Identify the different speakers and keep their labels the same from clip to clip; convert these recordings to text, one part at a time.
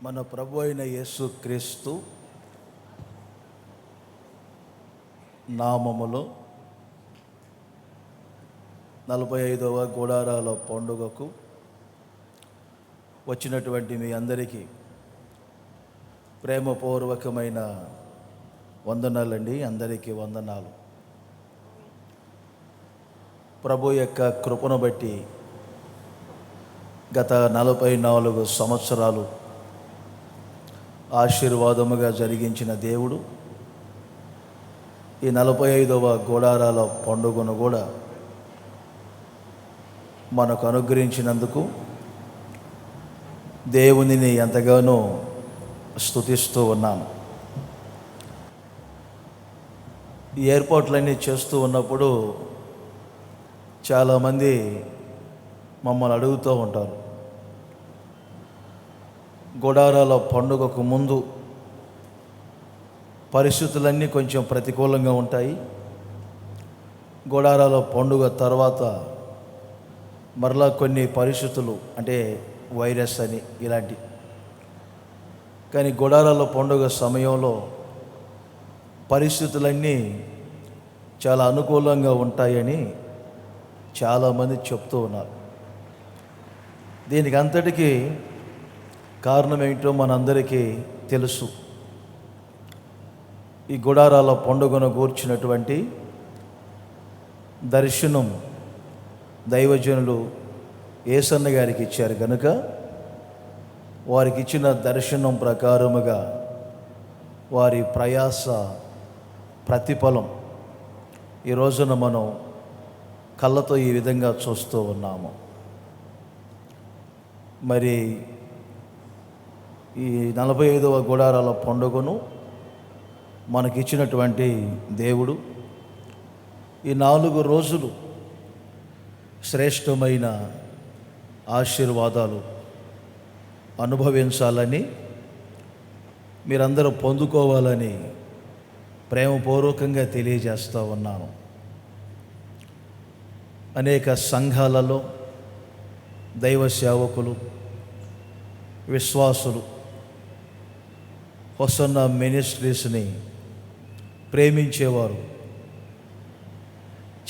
Speaker 1: మన ప్రభు అయిన యేసు క్రీస్తు నామములో 45వ గుడారాల పండుగకు వచ్చినటువంటి మీ అందరికీ ప్రేమపూర్వకమైన వందనాలండి. అందరికీ వందనాలు. ప్రభు యొక్క కృపను బట్టి గత 44 సంవత్సరాలు ఆశీర్వాదముగా జరిగించిన దేవుడు ఈ 45వ గుడారాల పండుగను కూడా మనకు అనుగ్రహించినందుకు దేవునిని ఎంతగానో స్తుతిస్తూ ఉన్నాను. ఈ ఏర్పాట్లన్నీ చేస్తూ ఉన్నప్పుడు చాలామంది మమ్మల్ని అడుగుతూ ఉంటారు, గుడారాల పండుగకు ముందు పరిస్థితులన్నీ కొంచెం ప్రతికూలంగా ఉంటాయి, గుడారాల పండుగ తర్వాత మరలా కొన్ని పరిస్థితులు అంటే వైరస్ అని ఇలాంటి, కానీ గుడారాల పండుగ సమయంలో పరిస్థితులన్నీ చాలా అనుకూలంగా ఉంటాయని చాలామంది చెప్తూ ఉన్నారు. దీనికి అంతటికీ కారణం ఏంటో మనందరికీ తెలుసు. ఈ గుడారాల పండుగను గూర్చినటువంటి దర్శనం దైవజనులు యేసన్న గారికి ఇచ్చారు కనుక వారికి ఇచ్చిన దర్శనం ప్రకారముగా వారి ప్రయాస ప్రతిఫలం ఈ రోజున మనం కళ్ళతో ఈ విధంగా చూస్తూ ఉన్నాము. మరి ఈ 45వ గుడారాల పండుగను మనకిచ్చినటువంటి దేవుడు ఈ 4 రోజులు శ్రేష్టమైన ఆశీర్వాదాలు అనుభవించాలని, మీరందరూ పొందుకోవాలని ప్రేమపూర్వకంగా తెలియజేస్తూ ఉన్నాను. అనేక సంఘాలలో దైవ సేవకులు, విశ్వాసులు హోసన్న మినిస్ట్రీస్ని ప్రేమించేవారు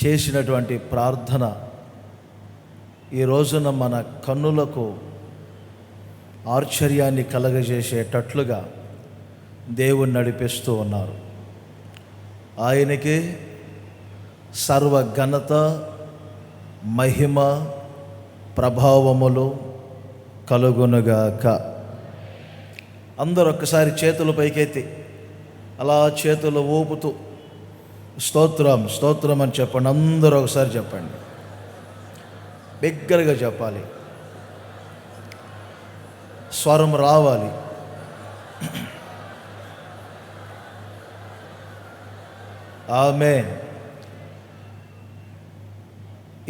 Speaker 1: చేసినటువంటి ప్రార్థన ఈ రోజున మన కన్నులకు ఆశ్చర్యాన్ని కలగజేసేటట్లుగా దేవుని నడిపిస్తూ ఉన్నారు. ఆయనకే సర్వ ఘనత, మహిమ, ప్రభావములు కలుగునుగాక. అందరూ ఒక్కసారి చేతులు పైకెత్తి అలా చేతులు ఊపుతూ స్తోత్రం స్తోత్రం అని చెప్పండి. అందరూ ఒకసారి చెప్పండి, బిగ్గరగా చెప్పాలి, స్వరం రావాలి. ఆమేన్.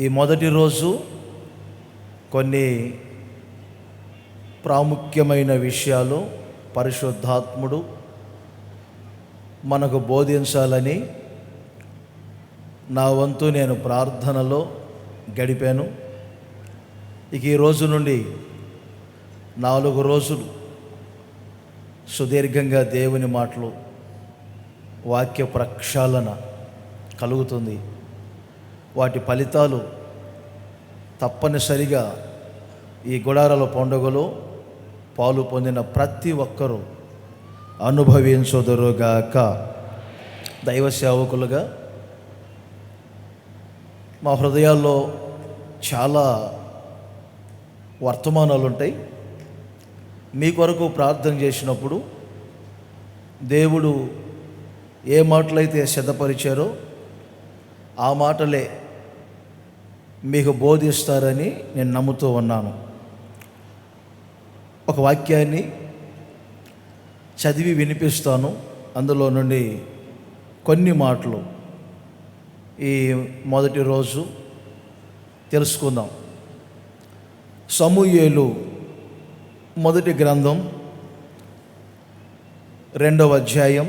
Speaker 1: ఈ మొదటి రోజు కొన్ని ప్రాముఖ్యమైన విషయాలు పరిశుద్ధాత్ముడు మనకు బోధించాలని నా వంతు నేను ప్రార్థనలో గడిపాను. ఇక ఈ రోజు నుండి 4 రోజులు సుదీర్ఘంగా దేవుని మాటలు, వాక్య ప్రక్షాళన కలుగుతుంది. వాటి ఫలితాలు తప్పనిసరిగా ఈ గుడారాల పండుగలో పాలు పొందిన ప్రతి ఒక్కరూ అనుభవించుదురుగాక. దైవ సేవకులుగా మా హృదయాల్లో చాలా వర్తమానాలు ఉంటాయి. మీ కొరకు ప్రార్థన చేసినప్పుడు దేవుడు ఏ మాటలైతే సిద్ధపరిచారో ఆ మాటలే మీకు బోధిస్తారని నేను నమ్ముతూ ఉన్నాను. ఒక వాక్యాన్ని చదివి వినిపిస్తాను, అందులో నుండి కొన్ని మాటలు ఈ మొదటి రోజు తెలుసుకుందాం. సమూయేలు మొదటి గ్రంథం 2వ అధ్యాయం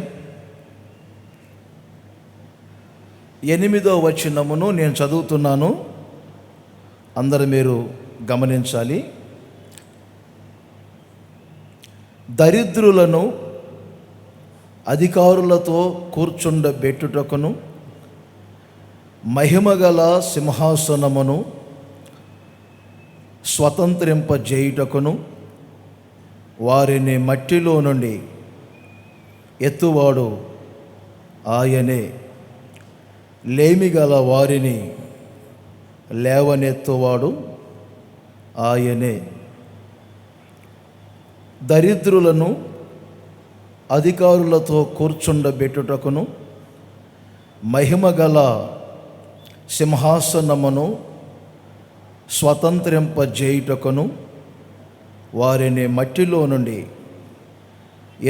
Speaker 1: 8వ వచనమును నేను చదువుతున్నాను. అందరూ మీరు గమనించాలి. దరిద్రులను అధికారులతో కూర్చుండబెట్టుటకును మహిమగల సింహాసనమును స్వతంత్రింపజేయుటకును వారిని మట్టిలో నుండి ఎత్తువాడు ఆయనే, లేమిగల వారిని లేవనెత్తువాడు ఆయనే. దరిద్రులను అధికారులతో కూర్చుండబెట్టుటకును మహిమగల సింహాసనమును స్వతంత్రింపజేయుటకును వారిని మట్టిలో నుండి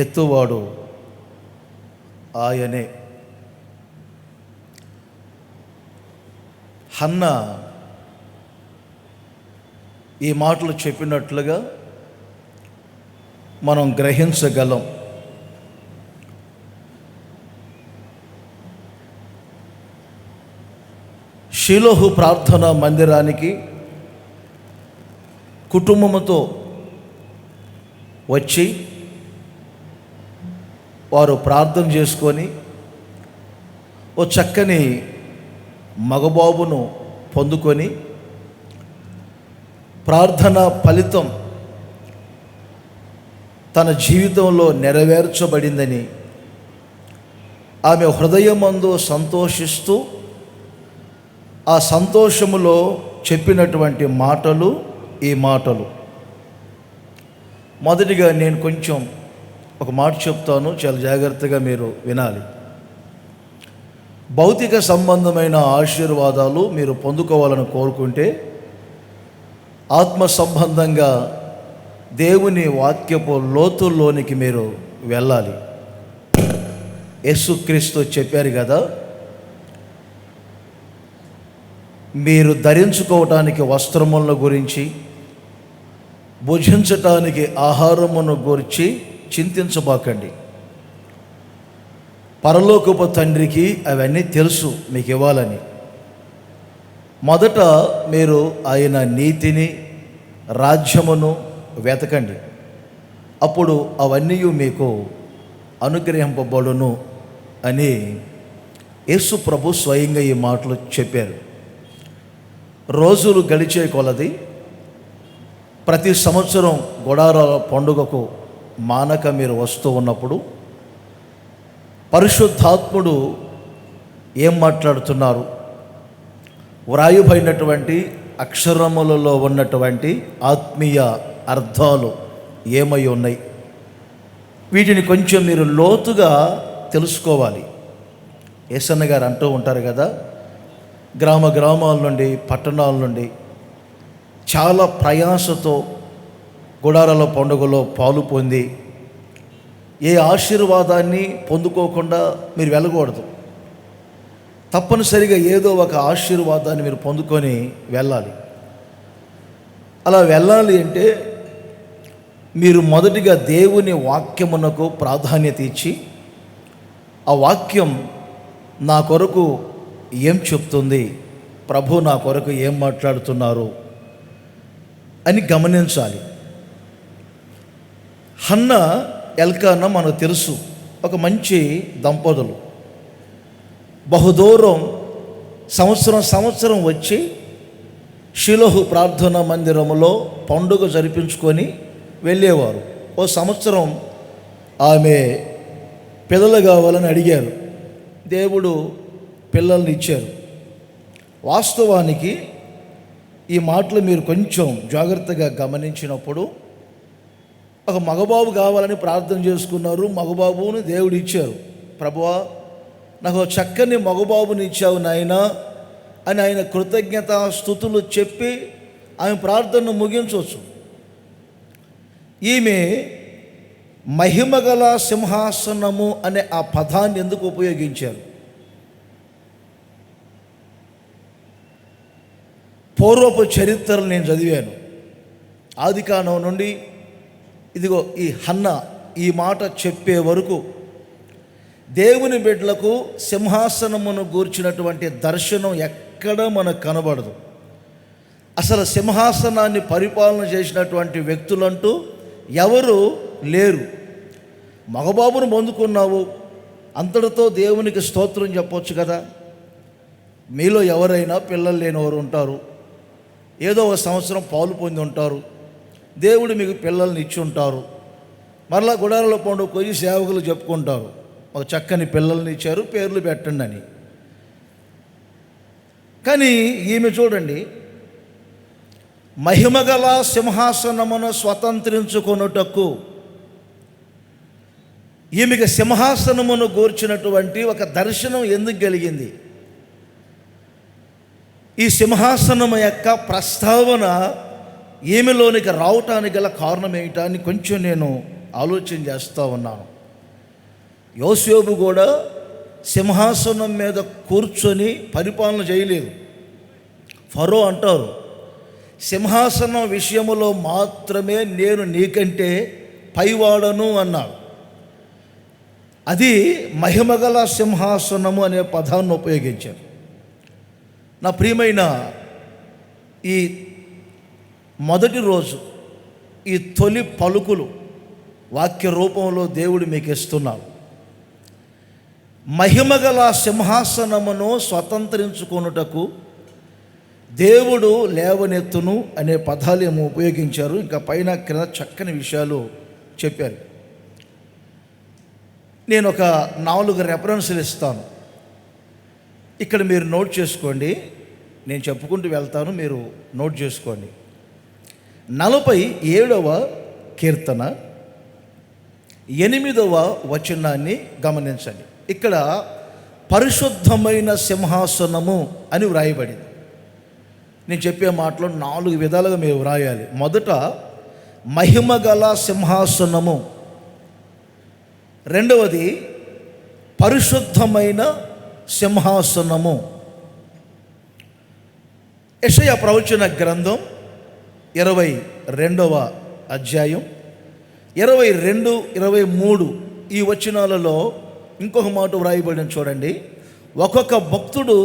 Speaker 1: ఎత్తువాడు ఆయనే. హన్న ఈ మాటలు చెప్పినట్లుగా మనం గ్రహించగలం. షిలోహు ప్రార్థనా మందిరానికి కుటుంబంతో వచ్చి వారు ప్రార్థన చేసుకొని ఓ చక్కని మగబాబును పొందుకొని ప్రార్థన ఫలితం తన జీవితంలో నెరవేర్చబడిందని ఆమె హృదయమందు సంతోషిస్తూ ఆ సంతోషములో చెప్పినటువంటి మాటలు ఈ మాటలు. మొదటిగా నేను కొంచెం ఒక మాట చెప్తాను, చాలా జాగ్రత్తగా మీరు వినాలి. భౌతిక సంబంధమైన ఆశీర్వాదాలు మీరు పొందుకోవాలని కోరుకుంటే ఆత్మ సంబంధంగా దేవుని వాక్యపు లోతుల్లోనికి మీరు వెళ్ళాలి. యేసుక్రీస్తు చెప్పారు కదా, మీరు ధరించుకోవటానికి వస్త్రముల గురించి, భుజించటానికి ఆహారమును గురించి చింతించబాకండి. పరలోకపు తండ్రికి అవన్నీ తెలుసు మీకు ఇవ్వాలని. మొదట మీరు ఆయన నీతిని, రాజ్యమును వెతకండి, అప్పుడు అవన్నీ మీకు అనుగ్రహింపబడును అని యేసు ప్రభు స్వయంగా ఈ మాటలు చెప్పారు. రోజులు గడిచే కొలది ప్రతి సంవత్సరం గుడారాల పండుగకు మానక మీరు వస్తూ ఉన్నప్పుడు పరిశుద్ధాత్ముడు ఏం మాట్లాడుతున్నారు, వ్రాయబడినటువంటి అక్షరములలో ఉన్నటువంటి ఆత్మీయ అర్థాలు ఏమై ఉన్నాయి, వీటిని కొంచెం మీరు లోతుగా తెలుసుకోవాలి. యేసన్న గారు అంటూ ఉంటారు కదా, గ్రామాల నుండి, పట్టణాల నుండి చాలా ప్రయాసతో గుడారాల పండుగలో పాలు పొంది ఏ ఆశీర్వాదాన్ని పొందుకోకుండా మీరు వెళ్ళకూడదు. తప్పనిసరిగా ఏదో ఒక ఆశీర్వాదాన్ని మీరు పొందుకొని వెళ్ళాలి. అలా వెళ్ళాలి అంటే మీరు మొదటిగా దేవుని వాక్యమునకు ప్రాధాన్యత ఇచ్చి, ఆ వాక్యం నా కొరకు ఏం చెప్తుంది, ప్రభు నా కొరకు ఏం మాట్లాడుతున్నారు అని గమనించాలి. హన్న, ఎల్కానా మనకు తెలుసు, ఒక మంచి దంపతులు. బహుదూరం సంవత్సరం వచ్చి షిలోహు ప్రార్థనా మందిరంలో పండుగ జరిపించుకొని వెళ్ళేవారు. ఓ సంవత్సరం ఆమె పిల్లలు కావాలని అడిగారు, దేవుడు పిల్లల్ని ఇచ్చారు. వాస్తవానికి ఈ మాటలు మీరు కొంచెం జాగ్రత్తగా గమనించినప్పుడు, ఒక మగబాబు కావాలని ప్రార్థన చేసుకున్నారు, మగబాబుని దేవుడు ఇచ్చారు. ప్రభువా, నాకు చక్కని మగబాబుని ఇచ్చావు నాయనా అని ఆయన కృతజ్ఞత స్తుతులు చెప్పి ఆమె ప్రార్థనను ముగించవచ్చు. ఈమె మహిమగల సింహాసనము అనే ఆ పదాన్ని ఎందుకు ఉపయోగించారు? పూర్వపు చరిత్రలు నేను చదివాను. ఆదికాండం నుండి ఇదిగో ఈ హన్న ఈ మాట చెప్పే వరకు దేవుని బిడ్డలకు సింహాసనమును గూర్చినటువంటి దర్శనం ఎక్కడ మనకు కనబడదు. అసలు సింహాసనాన్ని పరిపాలన చేసినటువంటి వ్యక్తులంటూ ఎవరు లేరు. మగబాబును పొందుకున్నావు, అంతటితో దేవునికి స్తోత్రం చెప్పొచ్చు కదా. మీలో ఎవరైనా పిల్లలు లేనివారు ఉంటారు, ఏదో ఒక సంవత్సరం పాలు పొంది ఉంటారు, దేవుడు మీకు పిల్లల్ని ఇచ్చి ఉంటారు. మరలా గుడారాల పండుగ పోయి సేవకులు చెప్పుకుంటారు, ఒక చక్కని పిల్లల్ని ఇచ్చారు, పేర్లు పెట్టండి అని. కానీ ఈమె చూడండి, మహిమగల సింహాసనమును స్వతంత్రించుకొనుటకు, ఈమెకి సింహాసనమును గూర్చినటువంటి ఒక దర్శనం ఎందుకు కలిగింది? ఈ సింహాసనము యొక్క ప్రస్తావన ఈమెలోనికి రావటానికి గల కారణం ఏమిటని కొంచెం నేను ఆలోచన చేస్తూ ఉన్నాను. యోసేపు కూడా సింహాసనం మీద కూర్చొని పరిపాలన చేయలేదు. ఫరో అంటారు, సింహాసనం విషయములో మాత్రమే నేను నీకంటే పైవాడను అన్నాడు. అది మహిమగల సింహాసనము అనే పదాన్ని ఉపయోగించారు. నా ప్రియమైన, ఈ మొదటి రోజు, ఈ తొలి పలుకులు వాక్య రూపంలో దేవుడు మీకు ఇస్తున్నాడు. మహిమగల సింహాసనమును స్వతంత్రించుకొనుటకు దేవుడు లేవనెత్తును అనే పదాలు ఏమో ఉపయోగించారు. ఇంకా పైన క్రింద చక్కని విషయాలు చెప్పారు. నేను ఒక 4 రెఫరెన్స్లు ఇస్తాను, ఇక్కడ మీరు నోట్ చేసుకోండి. నేను చెప్పుకుంటూ వెళ్తాను, మీరు నోట్ చేసుకోండి. 47వ కీర్తన 8వ వచనాన్ని గమనించండి. ఇక్కడ పరిశుద్ధమైన సింహాసనము అని వ్రాయబడింది. నేను చెప్పే మాటలో 4 విధాలుగా మీరు వ్రాయాలి. మొదట మహిమగల సింహాసనము, రెండవది పరిశుద్ధమైన సింహాసనము. యెషయా ప్రవచన గ్రంథం 22వ అధ్యాయం 22, 23 ఈ వచనాలలో ఇంకొక మాట వ్రాయబడిన చూడండి. ఒక్కొక్క భక్తుడు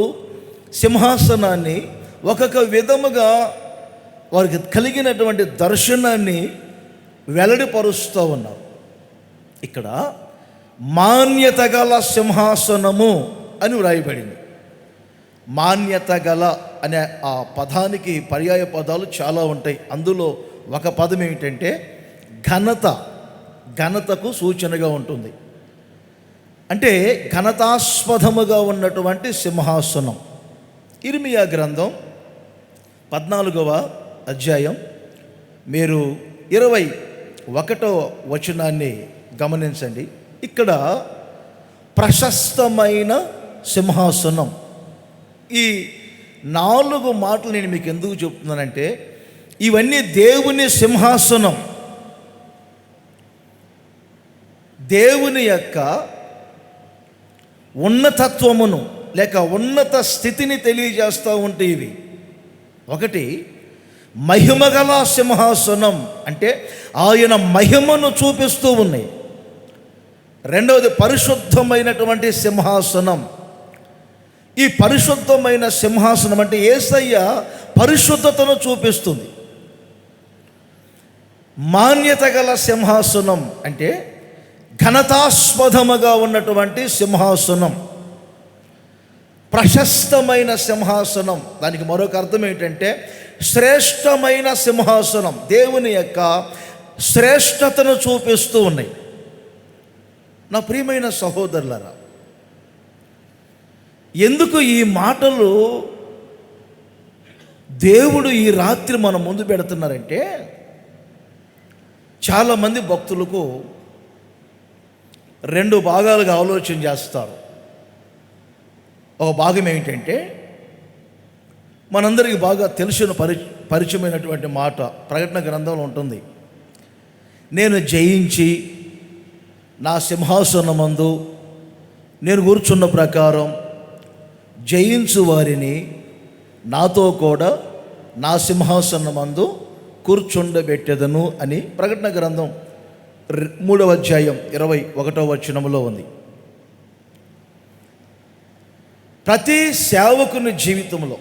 Speaker 1: సింహాసనాన్ని ఒక్కొక్క విధముగా వారికి కలిగినటువంటి దర్శనాన్ని వెల్లడిపరుస్తూ ఉన్నారు. ఇక్కడ మాన్యత గల సింహాసనము అని వ్రాయబడింది. మాన్యత గల అనే ఆ పదానికి పర్యాయ పదాలు చాలా ఉంటాయి. అందులో ఒక పదం ఏమిటంటే ఘనత, ఘనతకు సూచనగా ఉంటుంది. అంటే ఘనతాస్పదముగా ఉన్నటువంటి సింహాసనం. ఇర్మియా గ్రంథం 14వ అధ్యాయం మీరు 21వ వచనాన్ని గమనించండి. ఇక్కడ ప్రశస్తమైన సింహాసనం. ఈ 4 మాటలు నేను మీకు ఎందుకు చెప్తున్నానంటే, ఇవన్నీ దేవుని సింహాసనం, దేవుని యొక్క ఉన్నతత్వమును లేక ఉన్నత స్థితిని తెలియజేస్తూ ఉంటాయి ఇవి. ఒకటి మహిమగల సింహాసనం అంటే ఆయన మహిమను చూపిస్తూ ఉన్నాయి. రెండవది పరిశుద్ధమైనటువంటి సింహాసనం. ఈ పరిశుద్ధమైన సింహాసనం అంటే యేసయ్య పరిశుద్ధతను చూపిస్తుంది. మాన్యత గల సింహాసనం అంటే ఘనతాస్పదముగా ఉన్నటువంటి సింహాసనం. ప్రశస్తమైన సింహాసనం, దానికి మరొక అర్థం ఏంటంటే శ్రేష్టమైన సింహాసనం. దేవుని యొక్క శ్రేష్టతను చూపిస్తూ ఉన్నాయి. నా ప్రియమైన సహోదరులారా, ఎందుకు ఈ మాటలు దేవుడు ఈ రాత్రి మన ముందు పెడుతున్నారంటే, చాలామంది భక్తులకు 2 భాగాలుగా ఆలోచన చేస్తారు. ఒక భాగం ఏమిటంటే, మనందరికీ బాగా తెలిసిన పరిచయమైనటువంటి మాట ప్రకటన గ్రంథంలో ఉంటుంది. నేను జయించి నా సింహాసనమందు నేను కూర్చున్న ప్రకారం జయించు వారిని నాతో కూడా నా సింహాసనమందు కూర్చుండబెట్టెదను అని ప్రకటన గ్రంథం 3వ అధ్యాయం 21వ వచనంలో ఉంది. ప్రతి సేవకుని జీవితంలో,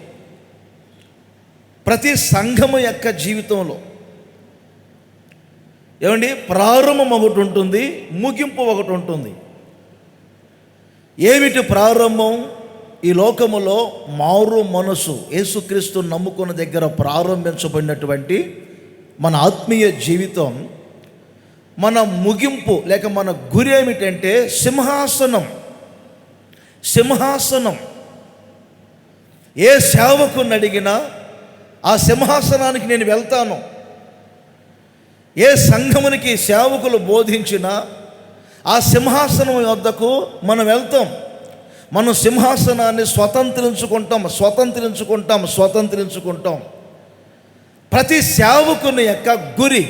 Speaker 1: ప్రతి సంఘము యొక్క జీవితంలో ఏమండి, ప్రారంభం ఒకటి ఉంటుంది, ముగింపు ఒకటి ఉంటుంది. ఏమిటి ప్రారంభం? ఈ లోకములో మారు మనసు యేసుక్రీస్తు నమ్ముకున్న దగ్గర ప్రారంభించబడినటువంటి మన ఆత్మీయ జీవితం, మన ముగింపు లేక మన గురి ఏమిటంటే సింహాసనం. సింహాసనం. ఏ సేవకుని అడిగినా ఆ సింహాసనానికి నేను వెళ్తాను. ఏ సంఘమునికి సేవకులు బోధించినా ఆ సింహాసనం వద్దకు మనం వెళ్తాం. మనం సింహాసనాన్ని స్వతంత్రించుకుంటాం. ప్రతి సేవకుని యొక్క గురి,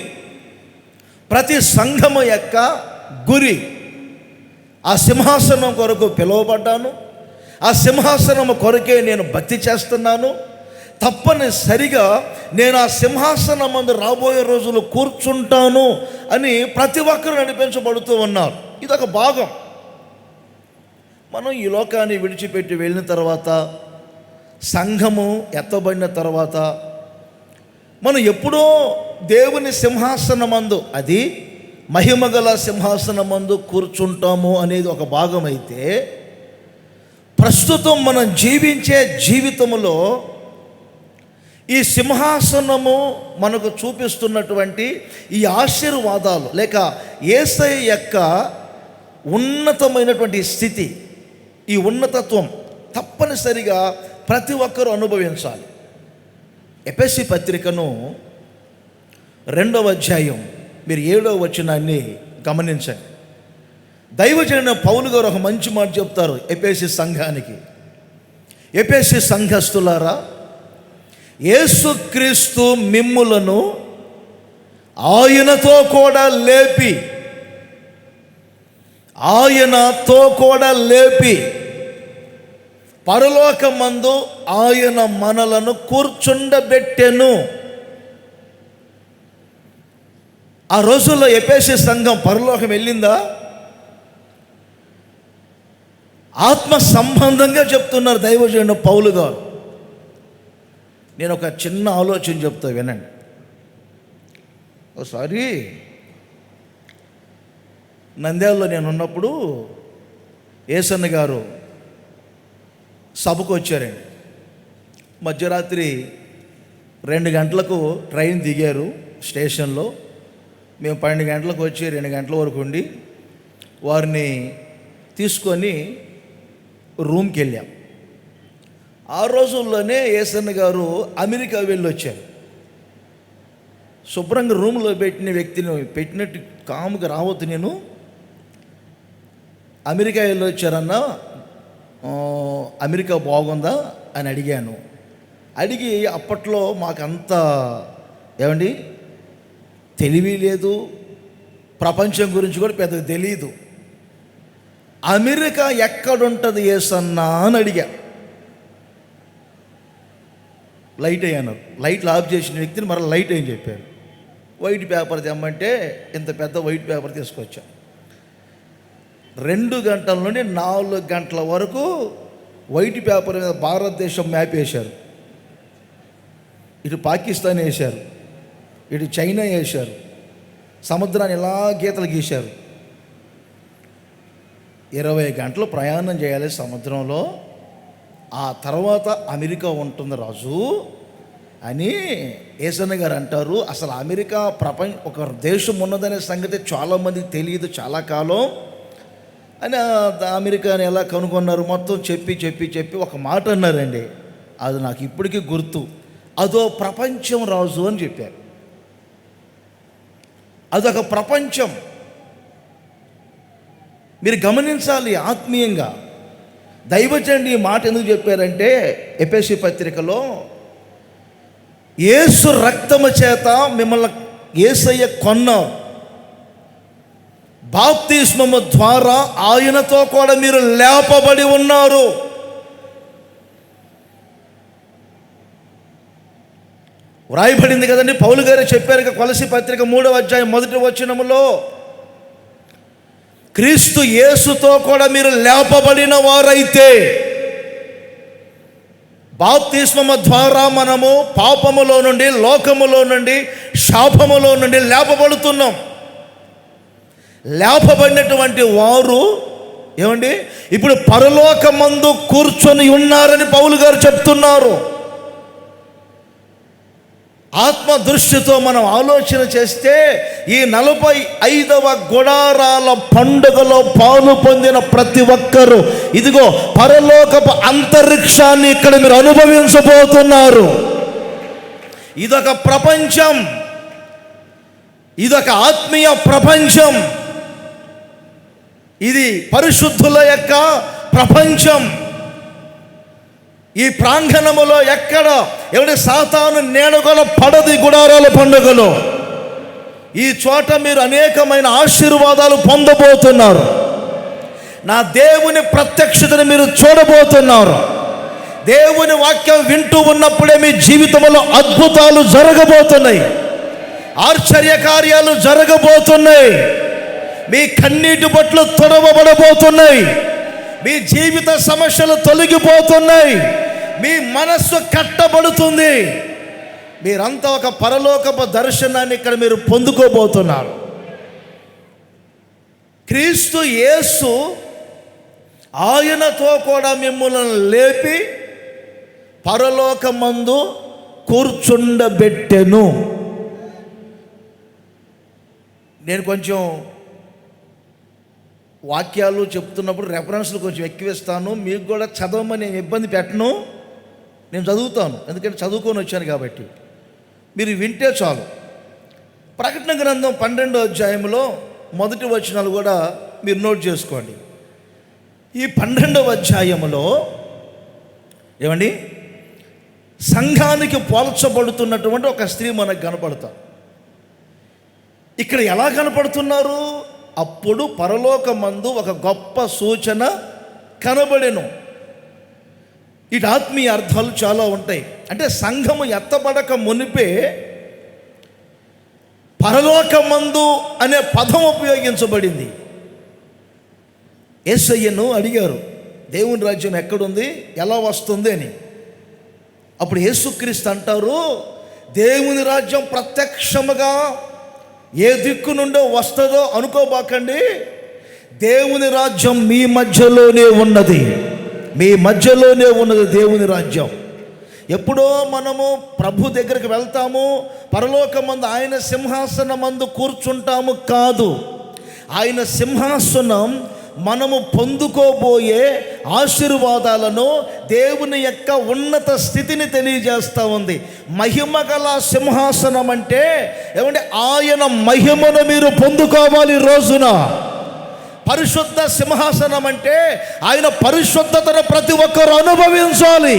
Speaker 1: ప్రతి సంఘము యొక్క గురి, ఆ సింహాసనం కొరకు పిలువబడ్డాను, ఆ సింహాసనం కొరకే నేను భక్తి చేస్తున్నాను, తప్పనిసరిగా నేను ఆ సింహాసనం ముందు రాబోయే రోజులు కూర్చుంటాను అని ప్రతి ఒక్కరు నడిపించబడుతూ ఉన్నారు. ఇదొక భాగం. మనం ఈ లోకాన్ని విడిచిపెట్టి వెళ్ళిన తర్వాత, సంఘము ఎత్తబడిన తర్వాత, మనం ఎప్పుడో దేవుని సింహాసనమందు, అది మహిమగల సింహాసనమందు కూర్చుంటాము అనేది ఒక భాగం అయితే, ప్రస్తుతం మనం జీవించే జీవితంలో ఈ సింహాసనము మనకు చూపిస్తున్నటువంటి ఈ ఆశీర్వాదాలు లేక యేసయ్య యొక్క ఉన్నతమైనటువంటి స్థితి, ఈ ఉన్నతత్వం తప్పనిసరిగా ప్రతి ఒక్కరూ అనుభవించాలి. ఎఫెసీ పత్రికను 2వ అధ్యాయం మీరు 7వ వచనాన్ని గమనించండి. దైవజనుడైన పౌలు గారు ఒక మంచి మాట చెప్తారు ఎఫెసీ సంఘానికి. ఎఫెసీ సంఘస్థులారా, యేసుక్రీస్తు మిమ్ములను ఆయనతో కూడా లేపి పరలోకమందు ఆయన మనలను కూర్చుండబెట్టెను. ఆ రోజుల్లో ఎఫెసీ సంఘం పరలోకం వెళ్ళిందా? ఆత్మ సంబంధంగా చెప్తున్నారు దైవజనుడు పౌలు గారు. నేను ఒక చిన్న ఆలోచన చెప్తా, వినండి. ఒకసారి నంద్యాలలో నేను ఉన్నప్పుడు ఏసన్న గారు సభకు వచ్చారండి. మధ్యరాత్రి 2 గంటలకు ట్రైన్ దిగారు స్టేషన్లో. మేము 12 గంటలకు వచ్చి 2 గంటల వరకు ఉండి వారిని తీసుకొని రూమ్కి వెళ్ళాం. ఆ రోజుల్లోనే ఏసన్న గారు అమెరికా వెళ్ళి వచ్చారు. శుభ్రంగా రూమ్లో పెట్టిన వ్యక్తిని పెట్టినట్టు కాముగా రావద్దు, నేను అమెరికా వెళ్ళి వచ్చారన్న, అమెరికా బాగుందా అని అడిగాను. అడిగి అప్పట్లో మాకంత ఏమండి తెలివి లేదు, ప్రపంచం గురించి కూడా పెద్దగా తెలియదు. అమెరికా ఎక్కడుంటుంది ఏసన్నా అని అడిగా. లైట్ అయ్యాను. లైట్లు ఆఫ్ చేసిన వ్యక్తిని మరలా లైట్ అయ్యని చెప్పారు. వైట్ పేపర్ తెమ్మంటే ఇంత పెద్ద వైట్ పేపర్ తీసుకొచ్చా. 2 గంటల నుండి 4 గంటల వరకు వైట్ పేపర్ మీద భారతదేశం మ్యాప్ వేశారు. ఇటు పాకిస్తాన్ వేశారు, ఇటు చైనా వేశారు, సముద్రాన్ని ఇలా గీతలు గీశారు. 20 గంటలు ప్రయాణం చేయాలి సముద్రంలో. ఆ తర్వాత అమెరికా ఉంటుంది రాజు అని ఏసన్న గారు అంటారు. అసలు అమెరికా ఒక దేశం ఉన్నదనే సంగతి చాలామందికి తెలియదు చాలా కాలం అని. అమెరికాని ఎలా కనుగొన్నారు మొత్తం చెప్పి ఒక మాట అన్నారండి, అది నాకు ఇప్పటికీ గుర్తు. అదో ప్రపంచం రాజు అని చెప్పారు. అదొక ప్రపంచం. మీరు గమనించాలి ఆత్మీయంగా. దైవజనుడు ఈ మాట ఎందుకు చెప్పారంటే, ఎఫెసీ పత్రికలో యేసు రక్తము చేత మిమ్మల్ని యేసయ్య కొన్నారు, బాప్తిస్మము ద్వారా ఆయనతో కూడా మీరు లేపబడి ఉన్నారు. వ్రాయబడింది కదండి, పౌలు గారు చెప్పారు కొలసీ పత్రిక 3వ అధ్యాయం 1వ వచనములో, క్రీస్తు యేసుతో కూడా మీరు లేపబడిన వారైతే, బాప్తిస్మము ద్వారా మనము పాపములో నుండి, లోకములో నుండి, శాపములో నుండి లేపబడుతున్నాం. లేపబడినటువంటి వారు ఏమండి ఇప్పుడు పరలోకమందు కూర్చొని ఉన్నారని పౌలు గారు చెప్తున్నారు. ఆత్మ దృష్టితో మనం ఆలోచన చేస్తే ఈ 45వ గుడారాల పండుగలో పాలు పొందిన ప్రతి ఒక్కరూ ఇదిగో పరలోకపు అంతరిక్షాన్ని ఇక్కడ మీరు అనుభవించబోతున్నారు. ఇదొక ప్రపంచం, ఇదొక ఆత్మీయ ప్రపంచం, ఇది పరిశుద్ధుల యొక్క ప్రపంచం. ఈ ప్రాంగణములో ఎక్కడ ఎవరి సాతాను నీడగల పడది గుడారాల పండుగలో. ఈ చోట మీరు అనేకమైన ఆశీర్వాదాలు పొందబోతున్నారు. నా దేవుని ప్రత్యక్షతను మీరు చూడబోతున్నారు. దేవుని వాక్యం వింటూ ఉన్నప్పుడే మీ జీవితంలో అద్భుతాలు జరగబోతున్నాయి, ఆశ్చర్య కార్యాలు జరగబోతున్నాయి. మీ కన్నీటి బొట్లు తొడవబడబోతున్నాయి, మీ జీవిత సమస్యలు తొలగిపోతున్నాయి, మీ మనస్సు కట్టబడుతుంది. మీరంతా ఒక పరలోకపు దర్శనాన్ని ఇక్కడ మీరు పొందుకోబోతున్నారు. క్రీస్తు యేసు ఆయనతో కూడా మిమ్మల్ని లేపి పరలోకమందు కూర్చుండబెట్టెను. నేను కొంచెం వాక్యాలు చెప్తున్నప్పుడు రెఫరెన్స్లు కొంచెం ఎక్కువిస్తాను. మీకు కూడా చదవమని నేను ఇబ్బంది పెట్టను, నేను చదువుతాను, ఎందుకంటే చదువుకొని వచ్చాను కాబట్టి. మీరు వింటే చాలు. ప్రకటన గ్రంథం 12వ అధ్యాయంలో మొదటి వచనాలు కూడా మీరు నోట్ చేసుకోండి. ఈ 12వ అధ్యాయంలో ఏమండి సంఘానికి పోల్చబడుతున్నటువంటి ఒక స్త్రీ మనకు కనపడతారు. ఇక్కడ ఎలా కనపడుతున్నారు? అప్పుడు పరలోకమందు ఒక గొప్ప సూచన కనబడెను. ఇటు ఆత్మీయ అర్థాలు చాలా ఉంటాయి. అంటే సంఘము ఎత్తబడక మునిపే పరలోకమందు అనే పదం ఉపయోగించబడింది. యేసయ్యను అడిగారు, దేవుని రాజ్యం ఎక్కడుంది, ఎలా వస్తుంది అని. అప్పుడు యేసుక్రీస్తు అంటారు, దేవుని రాజ్యం ప్రత్యక్షముగా ఏ దిక్కు నుండో వస్తుందో అనుకోబాకండి. దేవుని రాజ్యం మీ మధ్యలోనే ఉన్నది, మీ మధ్యలోనే ఉన్నది దేవుని రాజ్యం. ఎప్పుడో మనము ప్రభు దగ్గరికి వెళ్తాము, పరలోకమందు ఆయన సింహాసనమందు కూర్చుంటాము కాదు. ఆయన సింహాసనం మనము పొందుకోబోయే ఆశీర్వాదాలను, దేవుని యొక్క ఉన్నత స్థితిని తెలియజేస్తూ ఉంది. మహిమ గల సింహాసనం అంటే ఏమంటే ఆయన మహిమను మీరు పొందుకోవాలి ఈ రోజున. పరిశుద్ధ సింహాసనం అంటే ఆయన పరిశుద్ధతను ప్రతి ఒక్కరు అనుభవించాలి.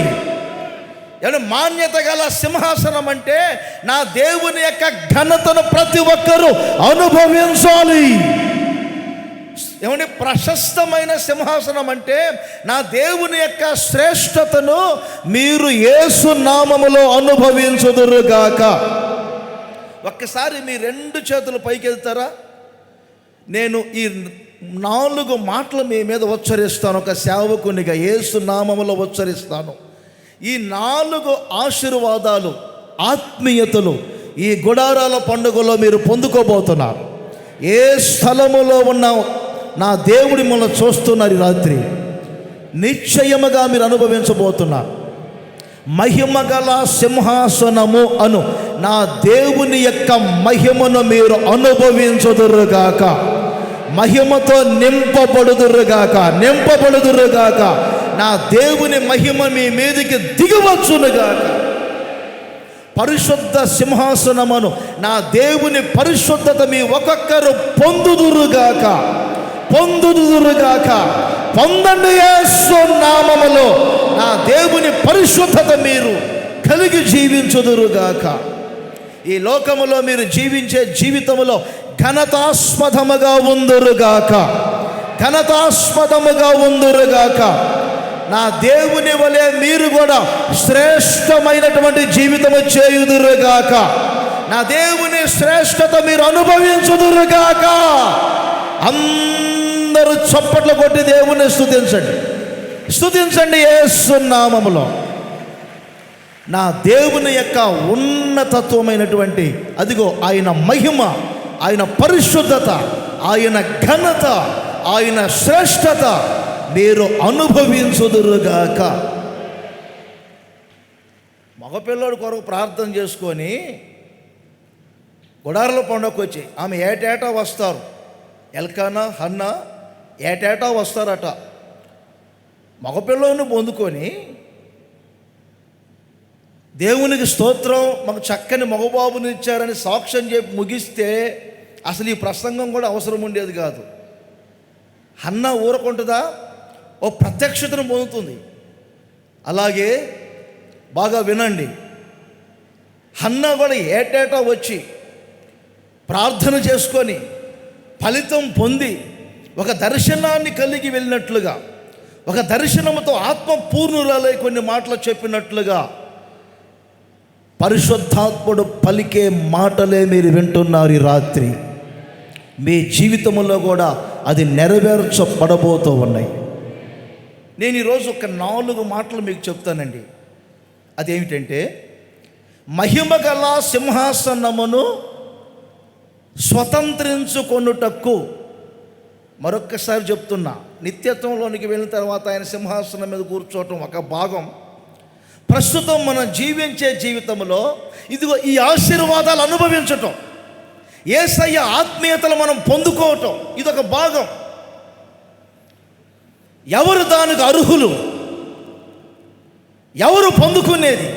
Speaker 1: ఏమంటే మాన్యత గల సింహాసనం అంటే నా దేవుని యొక్క ఘనతను ప్రతి ఒక్కరు అనుభవించాలి. ఏమంటే ప్రశస్తమైన సింహాసనం అంటే నా దేవుని యొక్క శ్రేష్టతను మీరు యేసు నామములో అనుభవించుదురుగాక. ఒక్కసారి మీ 2 చేతులు పైకెళ్తారా? నేను ఈ 4 మాటలు మీ మీద ఉచ్చరిస్తాను. ఒక సేవకునిగా యేసు నామములో ఉచ్చరిస్తాను. ఈ 4 ఆశీర్వాదాలు, ఆత్మీయతలు ఈ గుడారాల పండుగలో మీరు పొందుకోబోతున్నారు. ఏ స్థలములో ఉన్న నా దేవుడి మిమ్మల్ని చూస్తున్నారు. ఈ రాత్రి నిశ్చయముగా మీరు అనుభవించబోతున్నారు. మహిమ గల సింహాసనము అను నా దేవుని యొక్క మహిమను మీరు అనుభవించుదురుగాక. మహిమతో నింపబడుదురుగాక, నింపబడుదురుగాక. నా దేవుని మహిమ మీ మీదికి దిగవచ్చునుగాక. పరిశుద్ధ సింహాసనమును నా దేవుని పరిశుద్ధత మీ ఒక్కొక్కరు పొందుదురుగాక, పొందుదురుగాక. పొందండి యేసు నామములో నా దేవుని పరిశుద్ధత మీరు కలిగి జీవించుదురుగాక. ఈ లోకములో మీరు జీవించే జీవితములో ఘనతాస్పదముగా ఉందురుగాక, ఘనతాస్పదముగా ఉందురుగాక. నా దేవుని వలె మీరు కూడా శ్రేష్టమైనటువంటి జీవితము చేయుదురుగాక. నా దేవుని శ్రేష్టత మీరు అనుభవించుదురుగాక. అందరూ చప్పట్లు కొట్టి దేవుని స్తుతించండి, స్తుతించండి యేసు నామములో. నా దేవుని యొక్క ఉన్నతత్వమైనటువంటి అదిగో ఆయన మహిమ, ఆయన పరిశుద్ధత, ఆయన ఘనత, ఆయన శ్రేష్టత మీరు అనుభవించుదురుగాక. మగపిల్లడి కొరకు ప్రార్థన చేసుకొని గుడారాల పండుగకు వచ్చి ఆమె ఏటేటా వస్తారు. ఎల్కానా, హన్నా ఏటేటా వస్తారట. మగపిల్లని పొందుకొని దేవునికి స్తోత్రం, మాకు చక్కని మగబాబుని ఇచ్చారని సాక్ష్యం చెప్పి ముగిస్తే అసలు ఈ ప్రసంగం కూడా అవసరం ఉండేది కాదు. హన్నా ఊరకుంటుందా? ఓ ప్రత్యక్షతను పొందుతుంది. అలాగే బాగా వినండి, హన్నా కూడా ఏటేటా వచ్చి ప్రార్థన చేసుకొని ఫలితం పొంది ఒక దర్శనాన్ని కలిగి వెళ్ళినట్లుగా, ఒక దర్శనంతో ఆత్మ పూర్ణురాలై కొన్ని మాటలు చెప్పినట్లుగా పరిశుద్ధాత్ముడు పలికే మాటలే మీరు వింటున్నారు ఈ రాత్రి. మీ జీవితంలో కూడా అది నెరవేర్చబడబోతూ ఉన్నాయి. నేను ఈరోజు ఒక 4 మాటలు మీకు చెప్తానండి. అదేమిటంటే, మహిమ గల సింహాసనమును స్వతంత్రించుకొనుటకు. మరొక్కసారి చెప్తున్నా, నిత్యత్వంలోనికి వెళ్ళిన తర్వాత ఆయన సింహాసనం మీద కూర్చోవటం ఒక భాగం. ప్రస్తుతం మనం జీవించే జీవితంలో ఇదిగో ఈ ఆశీర్వాదాలు అనుభవించటం, యేసయ్య ఆత్మీయతలు మనం పొందుకోవటం, ఇదొక భాగం. ఎవరు దానికి అర్హులు? ఎవరు పొందుకునేది?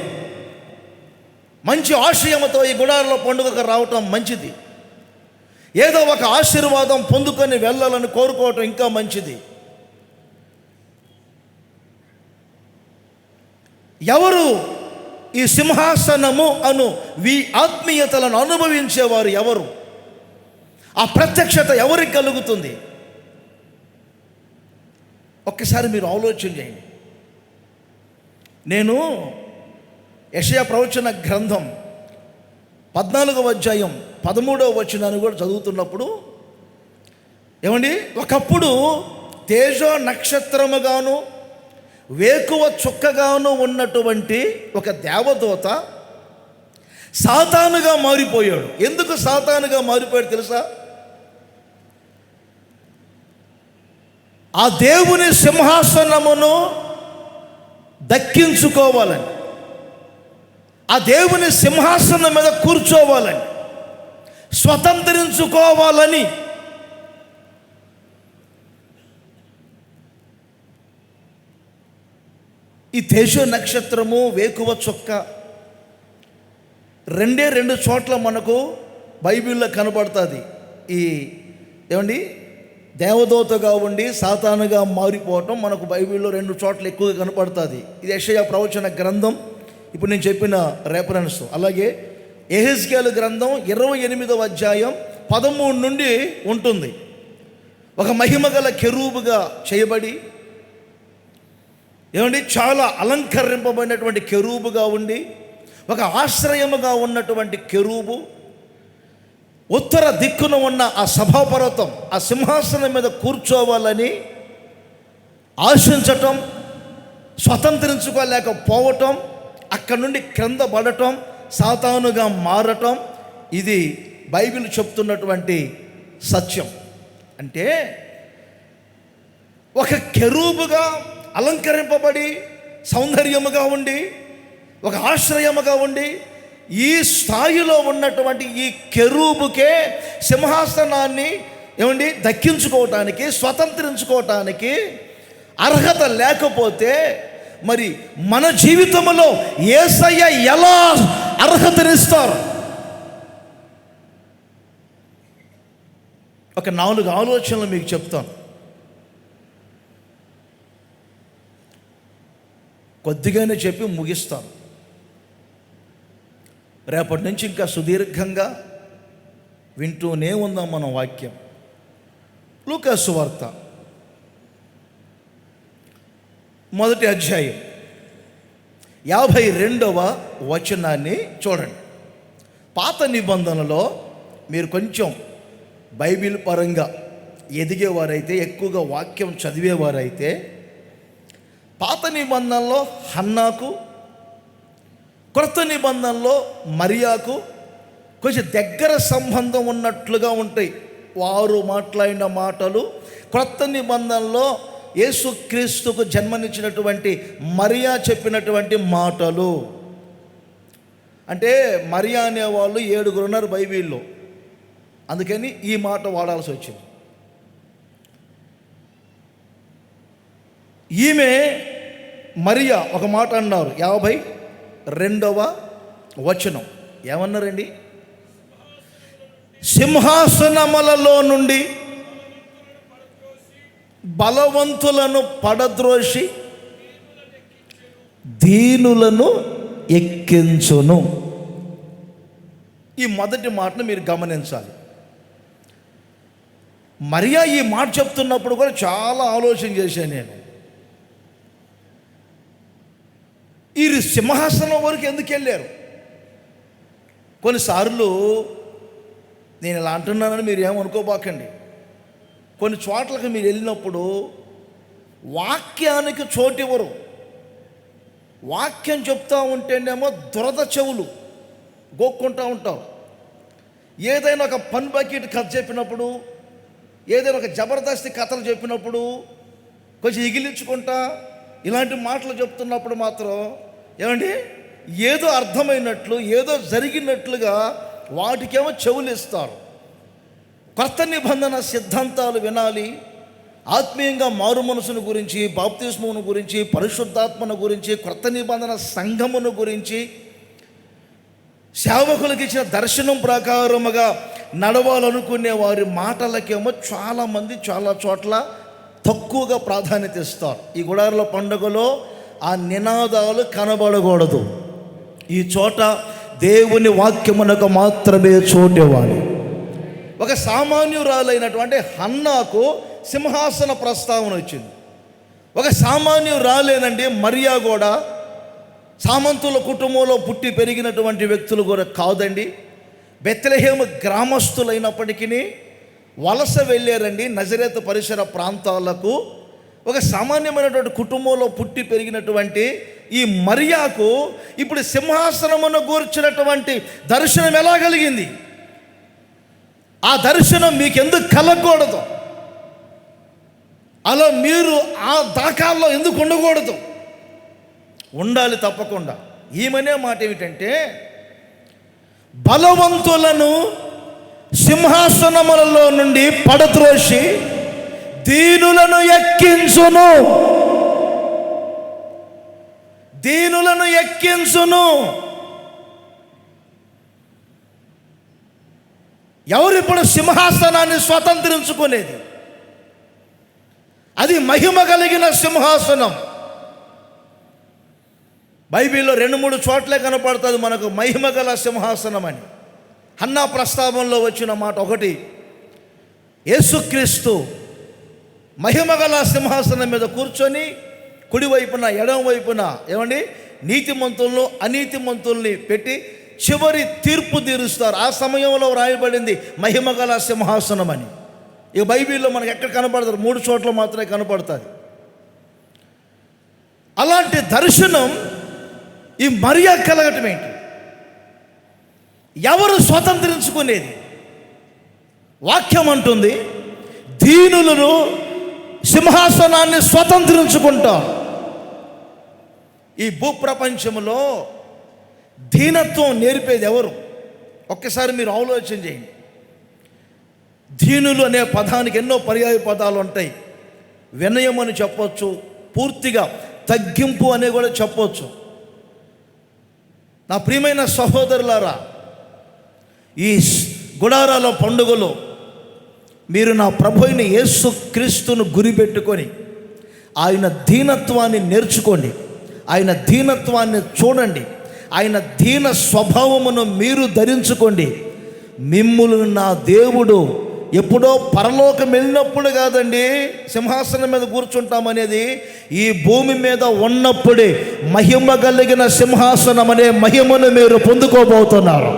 Speaker 1: మంచి ఆశయంతో ఈ గుడారంలో పండుగకు రావటం మంచిది. ఏదో ఒక ఆశీర్వాదం పొందుకొని వెళ్ళాలని కోరుకోవటం ఇంకా మంచిది. ఎవరు ఈ సింహాసనము అను ఆత్మీయతలను అనుభవించేవారు ఎవరు? ఆ ప్రత్యక్షత ఎవరికి కలుగుతుంది? ఒక్కసారి మీరు ఆలోచన చేయండి. నేను యెషయా ప్రవచన గ్రంథం 14వ అధ్యాయం 13వ వచనాన్ని కూడా చదువుతున్నప్పుడు ఏమండి, ఒకప్పుడు తేజ నక్షత్రముగాను వేకువ చుక్కగాను ఉన్నటువంటి ఒక దేవదూత సాతానుగా మారిపోయాడు. ఎందుకు సాతానుగా మారిపోయాడు తెలుసా? ఆ దేవుని సింహాసనమును దక్కించుకోవాలని, ఆ దేవుని సింహాసనం మీద కూర్చోవాలని, స్వతంత్రించుకోవాలని ఈ తేజ నక్షత్రము వేకువ చుక్క రెండు చోట్ల మనకు బైబిల్లో కనబడుతుంది. ఈ ఏమండి దేవదూతగా ఉండి సాతానుగా మారిపోవటం మనకు బైబిల్లో 2 చోట్ల ఎక్కువగా కనపడుతుంది. ఇది యెషయా ప్రవచన గ్రంథం, ఇప్పుడు నేను చెప్పిన రెఫరెన్స్. అలాగే యెహెజ్కేలు గ్రంథం 28వ అధ్యాయం 13 నుండి ఉంటుంది. ఒక మహిమగల కెరూబుగా చేయబడి ఏమండి చాలా అలంకరింపబడినటువంటి కెరూబుగా ఉండి ఒక ఆశ్రయముగా ఉన్నటువంటి కెరూబు ఉత్తర దిక్కున ఉన్న ఆ సభాపర్వతం, ఆ సింహాసనం మీద కూర్చోవాలని ఆశించటం, స్వతంత్రించుకోలేకపోవటం, అక్కడి నుండి క్రింద పడటం, సాతానుగా మారటం, ఇది బైబిల్ చెప్తున్నటువంటి సత్యం. అంటే ఒక కెరూబుగా అలంకరింపబడి సౌందర్యముగా ఉండి ఒక ఆశ్రయముగా ఉండి ఈ స్థాయిలో ఉన్నటువంటి ఈ కెరూబుకే సింహాసనాన్ని ఏమండి దక్కించుకోవటానికి, స్వతంత్రించుకోవటానికి అర్హత లేకపోతే మరి మన జీవితంలో యేసయ్య ఎలా అర్హతనిస్తారు? ఒక 4 ఆలోచనలు మీకు చెప్తాను. కొద్దిగానే చెప్పి ముగిస్తాను. రేపటి నుంచి ఇంకా సుదీర్ఘంగా వింటూనే ఉందాం మనం వాక్యం. లూకా సువార్త 1వ అధ్యాయం 52వ వచనాన్ని చూడండి. పాత నిబంధనలో మీరు కొంచెం బైబిల్ పరంగా ఎదిగేవారైతే, ఎక్కువగా వాక్యం చదివేవారైతే, పాత నిబంధనలో హన్నాకు, క్రొత్త నిబంధనలో మరియాకు కొంచెం దగ్గర సంబంధం ఉన్నట్లుగా ఉంటాయి వారు మాట్లాడిన మాటలు క్రొత్త నిబంధనలో యేసుక్రీస్తుకు జన్మనిచ్చినటువంటి మరియా చెప్పినటువంటి మాటలు. అంటే మరియా అనేవాళ్ళు 7 ఉన్నారు బైబిల్లో, అందుకని ఈ మాట వాడాల్సి వచ్చింది. ఈమె మరియా ఒక మాట అన్నారు, 52వ వచనం ఏమన్నారండి? సింహాసనములలో నుండి బలవంతులను పడద్రోసి దీనులను ఎక్కించును. ఈ మొదటి మాటను మీరు గమనించాలి. మరియా ఈ మాట చెప్తున్నప్పుడు కూడా చాలా ఆలోచన చేశాను నేను. ఈ సింహాసనం వరకు ఎందుకు వెళ్ళారు? కొన్నిసార్లు నేను ఇలా అంటున్నానని మీరు ఏమనుకోబాకండి. కొన్ని చోట్లకి మీరు వెళ్ళినప్పుడు వాక్యానికి చోటివ్వరు. వాక్యం చెప్తూ ఉంటేనేమో దురద చెవులు గోక్కుంటూ ఉంటాం. ఏదైనా ఒక పన్ బకెట్ కథ చెప్పినప్పుడు, ఏదైనా ఒక జబర్దస్తి కథలు చెప్పినప్పుడు కొంచెం ఎగిలించుకుంటా ఇలాంటి మాటలు చెప్తున్నప్పుడు మాత్రం ఏమండి ఏదో అర్థమైనట్లు, ఏదో జరిగినట్లుగా వాటికేమో చెవులు ఇస్తారు. కొత్త నిబంధన సిద్ధాంతాలు వినాలి, ఆత్మీయంగా మారు మనసును గురించి, బాప్తిస్మమును గురించి, పరిశుద్ధాత్మను గురించి, కొత్త నిబంధన సంఘమును గురించి, సేవకులకు ఇచ్చిన దర్శనం ప్రకారముగా నడవాలనుకునే వారి మాటలకేమో చాలామంది చాలా చోట్ల తక్కువగా ప్రాధాన్యత ఇస్తారు. ఈ గుడారుల పండుగలో ఆ నినాదాలు కనబడకూడదు. ఈ చోట దేవుని వాక్యమునకు మాత్రమే చోటివ్వాలి. ఒక సామాన్యురాలైనటువంటి హన్నాకు సింహాసన ప్రస్తావన వచ్చింది. ఒక సామాన్యురాలేనండి మరియా కూడా సామంతుల కుటుంబంలో పుట్టి పెరిగినటువంటి వ్యక్తులు కూడా కాదండి. బెత్లెహేము గ్రామస్తులైనప్పటికీ వలస వెళ్ళారండి నజరేతు పరిసర ప్రాంతాలకు. ఒక సామాన్యమైనటువంటి కుటుంబంలో పుట్టి పెరిగినటువంటి ఈ మరియాకు ఇప్పుడు సింహాసనమును గూర్చినటువంటి దర్శనం ఎలా కలిగింది? ఆ దర్శనం మీకెందుకు కలగకూడదు? అలా మీరు ఆ దాకాల్లో ఎందుకు ఉండకూడదు? ఉండాలి తప్పకుండా. ఈమెనే మాట ఏమిటంటే, బలవంతులను సింహాసనములలో నుండి పడద్రోసి దీనులను ఎక్కించును, దీనులను ఎక్కించును. ఎవరిప్పుడు సింహాసనాన్ని స్వతంత్రించుకునేది? అది మహిమ కలిగిన సింహాసనం. బైబిల్లో 2-3 చోట్లే కనపడుతుంది మనకు మహిమ గల సింహాసనం అని. హన్నా ప్రస్తావనలో వచ్చిన మాట ఒకటి, యేసుక్రీస్తు మహిమ గల సింహాసనం మీద కూర్చొని కుడివైపున ఎడమవైపున ఏమండి నీతిమంతులను అనీతిమంతుల్ని పెట్టి చివరి తీర్పు తీరుస్తారు. ఆ సమయంలో రాయబడింది మహిమ గల సింహాసనం అని. ఇక బైబిల్లో మనకు ఎక్కడ కనపడతారు? 3 చోట్ల మాత్రమే కనపడుతుంది. అలాంటి దర్శనం ఈ మరియా కలగటం ఏంటి? ఎవరు స్వతంత్రించుకునేది? వాక్యం అంటుంది దీనులను సింహాసనాన్ని స్వతంత్రించుకుంటారు. ఈ భూప్రపంచంలో దీనత్వం నేర్పేది ఎవరు? ఒక్కసారి మీరు ఆలోచన చేయండి. దీనులు అనే పదానికి ఎన్నో పర్యాయ పదాలు ఉంటాయి. వినయం అని చెప్పొచ్చు, పూర్తిగా తగ్గింపు అనే కూడా చెప్పొచ్చు. నా ప్రియమైన సహోదరులారా, ఈ గుడారాల పండుగలో మీరు నా ప్రభు అయిన యేసు క్రీస్తును గురిపెట్టుకొని ఆయన దీనత్వాన్ని నేర్చుకోండి, ఆయన దీనత్వాన్ని చూడండి, ఆయన దీన స్వభావమును మీరు ధరించుకోండి. మిమ్ములను నా దేవుడు ఎప్పుడో పరలోకం వెళ్ళినప్పుడు కాదండి సింహాసనం మీద కూర్చుంటామనేది, ఈ భూమి మీద ఉన్నప్పుడే మహిమ కలిగిన సింహాసనం అనే మహిమను మీరు పొందుకోబోతున్నారు.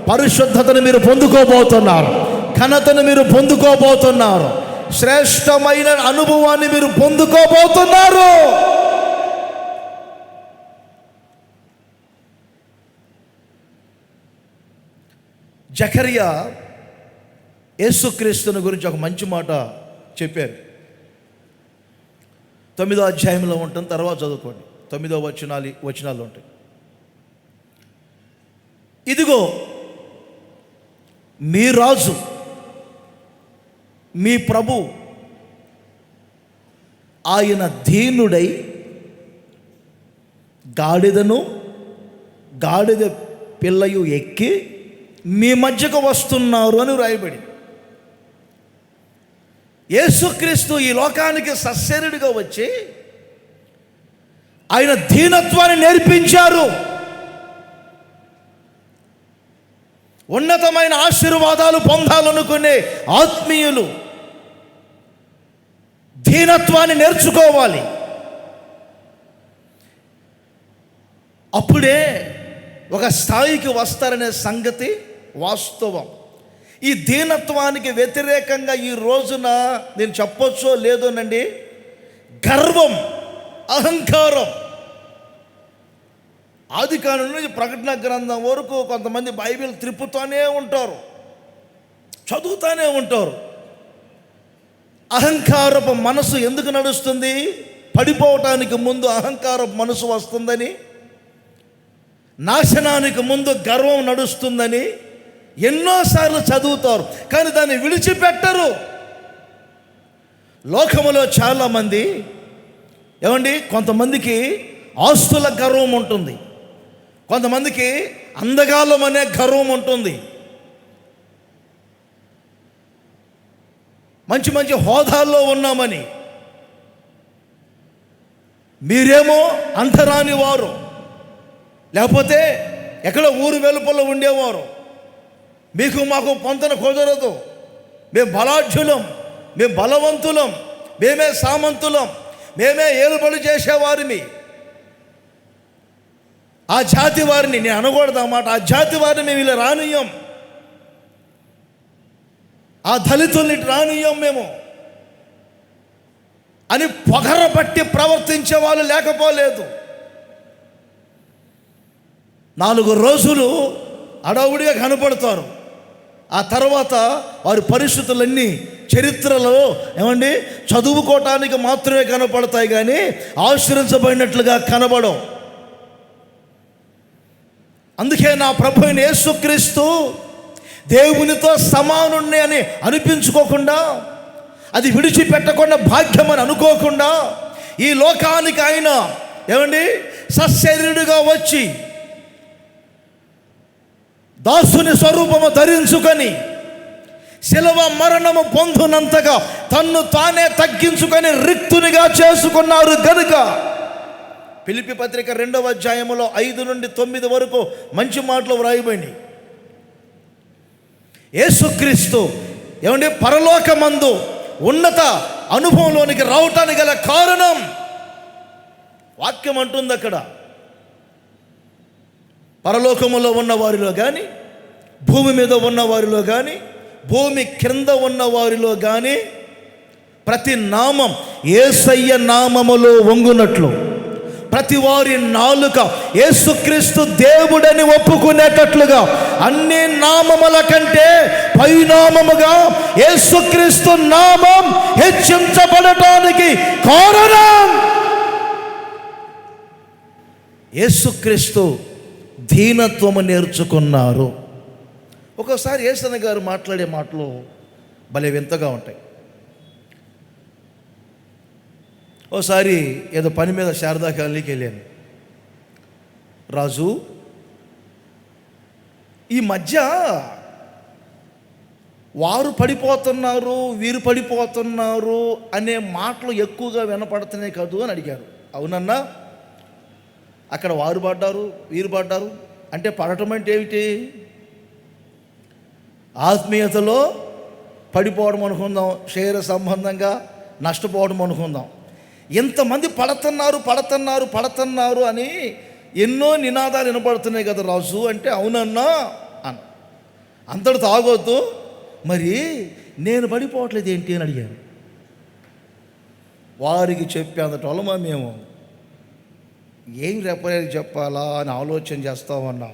Speaker 1: పరిశుద్ధతను మీరు పొందుకోబోతున్నారు. ఘనతను మీరు పొందుకోబోతున్నారు. శ్రేష్టమైన అనుభవాన్ని మీరు పొందుకోబోతున్నారు. జకరియా యేసుక్రీస్తుని గురించి ఒక మంచి మాట చెప్పారు. 9వ అధ్యాయంలో ఉంటుంది, తర్వాత చదువుకోండి. 9వ వచనాలు ఉంటాయి. ఇదిగో మీ రాజు, మీ ప్రభు, ఆయన దీనుడై గాడిద పిల్లయు ఎక్కి మీ మధ్యకు వస్తున్నారు అని వ్రాయబడి. యేసుక్రీస్తు ఈ లోకానికి సశరీరుడిగా వచ్చి ఆయన దీనత్వాన్ని నేర్పించారు. ఉన్నతమైన ఆశీర్వాదాలు పొందాలనుకునే ఆత్మీయులు దీనత్వాన్ని నేర్చుకోవాలి. అప్పుడే ఒక స్థాయికి వస్తారనే సంగతి వాస్తవం. ఈ దీనత్వానికి వ్యతిరేకంగా ఈ రోజున నేను చెప్పొచ్చో లేదోనండి, గర్వం, అహంకారం. ఆదికాండం నుంచి ప్రకటన గ్రంథం వరకు కొంతమంది బైబిల్ త్రిప్పుతూనే ఉంటారు, చదువుతూనే ఉంటారు. అహంకారపు మనసు ఎందుకు నడుస్తుంది? పడిపోవటానికి ముందు అహంకారపు మనసు వస్తుందని, నాశనానికి ముందు గర్వం నడుస్తుందని ఎన్నోసార్లు చదువుతారు, కానీ దాన్ని విడిచిపెట్టరు. లోకములో చాలామంది కొంతమందికి ఆస్తుల గర్వం ఉంటుంది, కొంతమందికి అందగాలం అనే గర్వం ఉంటుంది, మంచి మంచి హోదాల్లో ఉన్నామని. మీరేమో అంటరాని వారు, లేకపోతే ఎక్కడ ఊరు వెలుపల ఉండేవారు. మీకు మాకు పొంతన కుదరదు, మేము బలాఢ్యులం, మేము బలవంతులం, మేమే సామంతులం, మేమే ఏలుబడి చేసేవారిని. ఆ జాతి వారిని నేను అనకూడదు అన్నమాట, ఆ జాతి వారిని మేము ఇలా రానియం, ఆ దళితుల్ని రానియం మేము అని పొగరబట్టి ప్రవర్తించే వాళ్ళు లేకపోలేదు. 4 రోజులు అడవుడిగా కనపడతారు. ఆ తర్వాత వారి పరిస్థితులన్నీ చరిత్రలో చదువుకోవటానికి మాత్రమే కనపడతాయి, కానీ ఆశ్రయించబడినట్లుగా కనబడం. అందుకే నా ప్రభు అయిన యేసుక్రీస్తు దేవునితో సమానుణ్ణి అని అనిపించుకోకుండా, అది విడిచిపెట్టకుండా భాగ్యమని అనుకోకుండా, ఈ లోకానికి ఆయన సశరీరుడిగా వచ్చి దాసుని స్వరూపము ధరించుకొని శిలువ మరణము పొందునంతగా తన్ను తానే తగ్గించుకొని రిక్తునిగా చేసుకున్నారు గనుక ఫిలిప్పీ పత్రిక 2వ అధ్యాయములో 5 నుండి 9 వరకు మంచి మాటలు వ్రాయబడి, యేసుక్రీస్తు పరలోకమందు ఉన్నత అనుభవంలోనికి రావటానికి గల కారణం వాక్యం అంటుంది. అక్కడ పరలోకములో ఉన్న వారిలో కానీ, భూమి మీద ఉన్న వారిలో కానీ, భూమి క్రింద ఉన్న వారిలో కానీ ప్రతి నామం యేసయ్య నామములో వంగునట్లు ప్రతి వారి నాలుక యేసుక్రీస్తు దేవుడని ఒప్పుకునేటట్లుగా అన్ని నామముల కంటే పైనామముగా యేసుక్రీస్తు నామం హెచ్చించబడటానికి కారణం యేసుక్రీస్తు దీనత్వము నేర్చుకున్నారు. ఒక్కోసారి యేసన్న గారు మాట్లాడే మాటలు భలే వింతగా ఉంటాయి. ఓసారి ఏదో పని మీద శారదా కాలనీకి వెళ్ళాను. రాజు, ఈ మధ్య వారు పడిపోతున్నారు, వీరు పడిపోతున్నారు అనే మాటలు ఎక్కువగా వినపడుతున్నాయి కాదు అని అడిగారు. అవునన్నా, అక్కడ వారు పడ్డారు, వీరు పడ్డారు అంటే పడటం అంటే ఏమిటి? ఆత్మీయతలో పడిపోవడం అనుకుందాం, శరీర సంబంధంగా నష్టపోవడం అనుకుందాం. ఎంతమంది పడుతున్నారు అని ఎన్నో నినాదాలు వినపడుతున్నాయి కదా రాజు అంటే, అవునన్నా అన్న. అంతటితో ఆగొద్దు, మరి నేను పడిపోవట్లేదు ఏంటి అని అడిగాను. వారికి చెప్పేంతటోళ్ళమా మేము ఏం చెప్పాలా అని ఆలోచన చేస్తామన్నాం.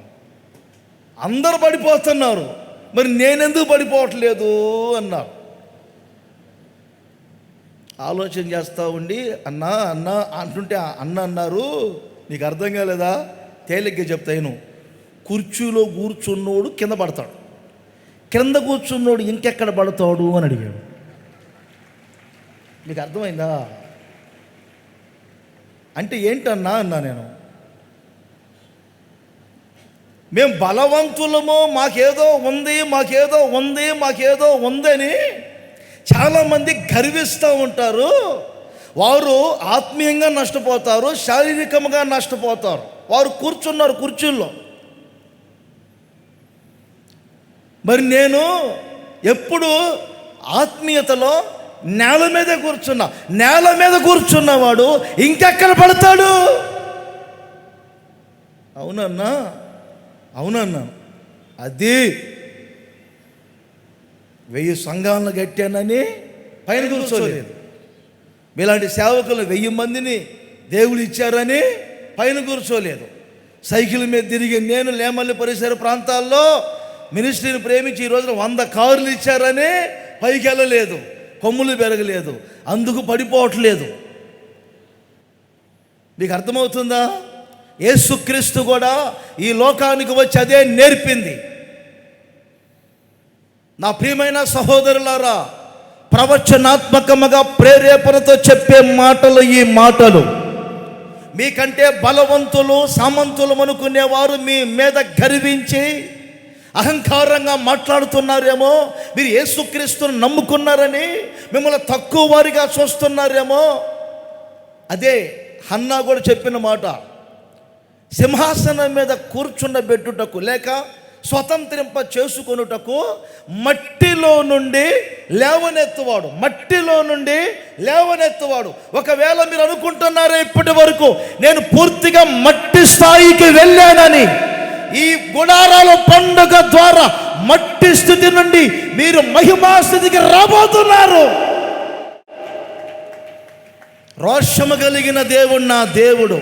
Speaker 1: అందరూ పడిపోతున్నారు, మరి నేనెందుకు పడిపోవట్లేదు అన్నారు. ఆలోచన చేస్తూ ఉండి అన్నా అన్నా అంటుంటే అన్నారు, నీకు అర్థం కాలేదా? తేలిగ్గా చెప్తాను. కుర్చీలో కూర్చున్నోడు కింద పడతాడు, కింద కూర్చున్నోడు ఇంకెక్కడ పడతాడు అని అడిగాడు. నీకు అర్థమైందా? అంటే ఏంటన్నా అన్నా నేను. మేము బలవంతులము, మాకేదో ఉందని చాలామంది గర్విస్తూ ఉంటారు. వారు ఆత్మీయంగా నష్టపోతారు, శారీరకంగా నష్టపోతారు. వారు కూర్చున్నారు కుర్చీల్లో. మరి నేను ఎప్పుడు ఆత్మీయతలో నేల మీద కూర్చున్నవాడు ఇంకెక్కడ పడతాడు? అవునన్నా అది 1000 సంఘాలను కట్టానని పైన కూర్చోలేదు. మీలాంటి సేవకులు 1000 మందిని దేవుడు ఇచ్చారని పైన కూర్చోలేదు. సైకిల్ మీద తిరిగి నేను లేమల్లి పరిసర ప్రాంతాల్లో మినిస్ట్రీని ప్రేమించి ఈ రోజున 100 కార్లు ఇచ్చారని పైకి వెళ్ళలేదు, కొమ్ములు పెరగలేదు, అందుకు పడిపోవట్లేదు. మీకు అర్థమవుతుందా? యేసుక్రీస్తు కూడా ఈ లోకానికి వచ్చి అదే నేర్పింది. నా ప్రియమైన సహోదరులారా, ప్రవచనాత్మకముగా ప్రేరేపణతో చెప్పే మాటలు ఈ మాటలు. మీకంటే బలవంతులు సామంతులు అనుకునేవారు మీ మీద గర్వించి అహంకారంగా మాట్లాడుతున్నారేమో, మీరు యేసుక్రీస్తును నమ్ముకున్నారని మిమ్మల్ని తక్కువ వారిగా చూస్తున్నారేమో. అదే హన్నా కూడా చెప్పిన మాట. సింహాసనం మీద కూర్చుండబెట్టుటకు లేక స్వతంత్రింప చేసుకొనుటకు మట్టిలో నుండి లేవనెత్తువాడు. ఒకవేళ మీరు అనుకుంటున్నారే ఇప్పటి వరకు నేను పూర్తిగా మట్టి స్థాయికి వెళ్ళానని, ఈ గుడారాల పండుగ ద్వారా మట్టి స్థితి నుండి మీరు మహిమా స్థితికి రాబోతున్నారు. రోషము కలిగిన దేవుడు నా దేవుడు,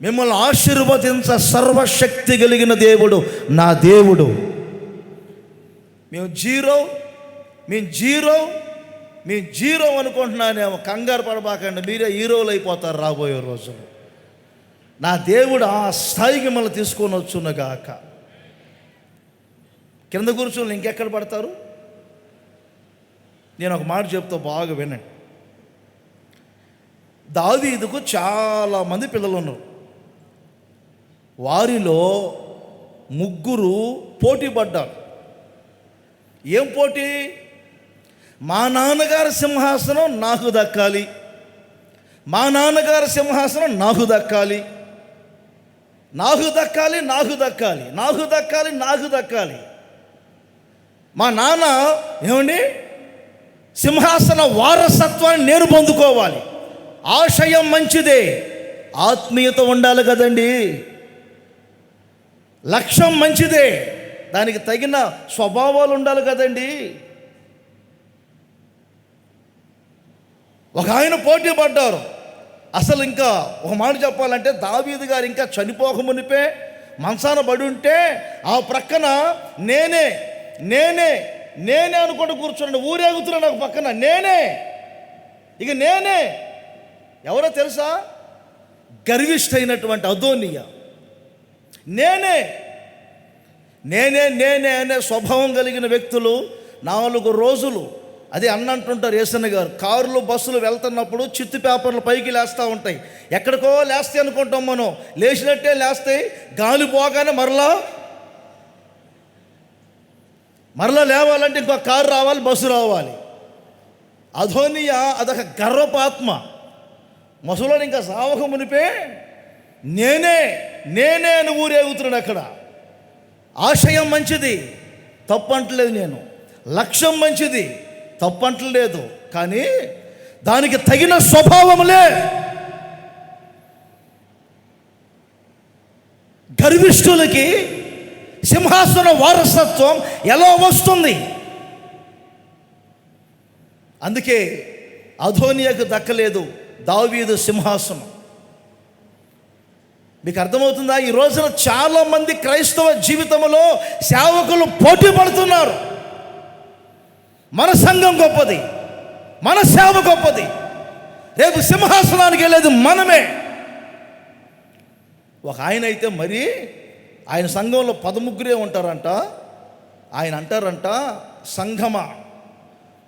Speaker 1: మిమ్మల్ని ఆశీర్వదించ సర్వశక్తి కలిగిన దేవుడు నా దేవుడు. మేము జీరో అనుకుంటున్నానేమో. కంగారు పడబాకండి, మీరే హీరోలు అయిపోతారు రాబోయే రోజులు. నా దేవుడు ఆ స్థాయికి మిమ్మల్ని తీసుకొని వచ్చునుగాక. కింద కూర్చొని ఇంకెక్కడ పడతారు? నేను ఒక మాట చెప్తా, బాగా వినండి. దావీదుకు చాలామంది పిల్లలు ఉన్నారు. వారిలో 3 పోటీ పడ్డారు. ఏం పోటీ? మా నాన్నగారి సింహాసనం నాకు దక్కాలి, మా నాన్న ఏమండి సింహాసన వారసత్వాన్ని నేను పొందుకోవాలి. ఆశయం మంచిదే, ఆత్మీయత ఉండాలి కదండి. లక్ష్యం మంచిదే, దానికి తగిన స్వభావాలు ఉండాలి కదండి. ఒక ఆయన పోటీ పడ్డారు. అసలు ఇంకా ఒక మాట చెప్పాలంటే దావీదు గారు ఇంకా చనిపోక మునిపే మంచాన పడి ఉంటే ఆ ప్రక్కన నేనే అనుకుంటూ కూర్చున్నాను. ఊరేగుతున్నాను ఒక పక్కన నేనే. ఎవరో తెలుసా? గర్విష్ఠైనటువంటి అదోనియా. నేనే అనే స్వభావం కలిగిన వ్యక్తులు 4 రోజులు అదే అంటుంటారు యేసన్న గారు. కారులు బస్సులు వెళ్తున్నప్పుడు చిత్తు పేపర్లు పైకి లేస్తూ ఉంటాయి. ఎక్కడికో లేస్తాయి అనుకుంటాం మనం, లేచినట్టే లేస్తాయి. గాలి పోగానే మరలా లేవాలంటే ఇంకో కారు రావాలి, బస్సు రావాలి. అదోనియా అదొక గర్వపాత్మ. ముసలోడు ఇంకా సావక మునిపే నేనే అని ఊరేగుతున్నాడు. అక్కడ ఆశయం మంచిది, తప్పంటలేదు నేను. లక్ష్యం మంచిది, తప్పంటలేదు. కానీ దానికి తగిన స్వభావములే. గర్విష్ఠులకి సింహాసన వారసత్వం ఎలా వస్తుంది? అందుకే అదోనియాకు దక్కలేదు దావీదు సింహాసనం. మీకు అర్థమవుతుందా? ఈ రోజున చాలామంది క్రైస్తవ జీవితంలో సేవకులు పోటీ పడుతున్నారు. మన సంఘం గొప్పది, మన సేవ గొప్పది, రేపు సింహాసనానికి వెళ్ళేది మనమే. ఒక ఆయన అయితే మరి ఆయన సంఘంలో 13 ఉంటారంట. ఆయన అంటారంట, సంఘమా,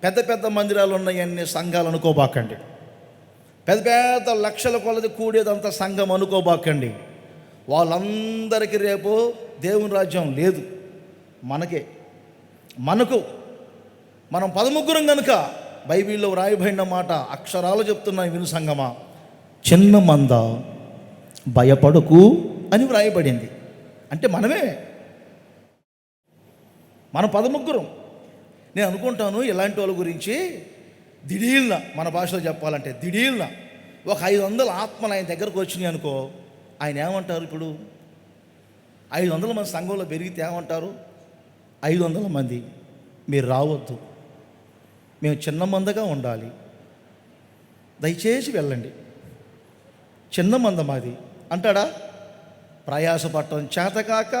Speaker 1: పెద్ద పెద్ద మందిరాలు ఉన్నాయన్ని సంఘాలు అనుకోబాకండి, పెద్ద పెద్ద లక్షల కొలది కూడేదంతా సంఘం అనుకోబాకండి. వాళ్ళందరికీ రేపు దేవుని రాజ్యం లేదు, మనకు మనం 13 కనుక బైబిల్లో వ్రాయబడిన మాట అక్షరాలు చెప్తున్నాయి, విను సంగమా, చిన్న మంద భయపడకు అని వ్రాయబడింది. అంటే మనమే, మన 13. నేను అనుకుంటాను ఇలాంటి వాళ్ళ గురించి, దిడీల్న మన భాషలో చెప్పాలంటే దిడీల్న ఒక 500 ఆత్మలు ఆయన దగ్గరకు వచ్చినాయి అనుకో, ఆయన ఏమంటారు? ఇప్పుడు 500 మంది సంఘంలో పెరిగితే ఏమంటారు? 500 మంది మీరు రావద్దు, మేము చిన్న మందగా ఉండాలి, దయచేసి వెళ్ళండి, చిన్న మంద మాది అంటాడా? ప్రయాసపడటం చేతకాక,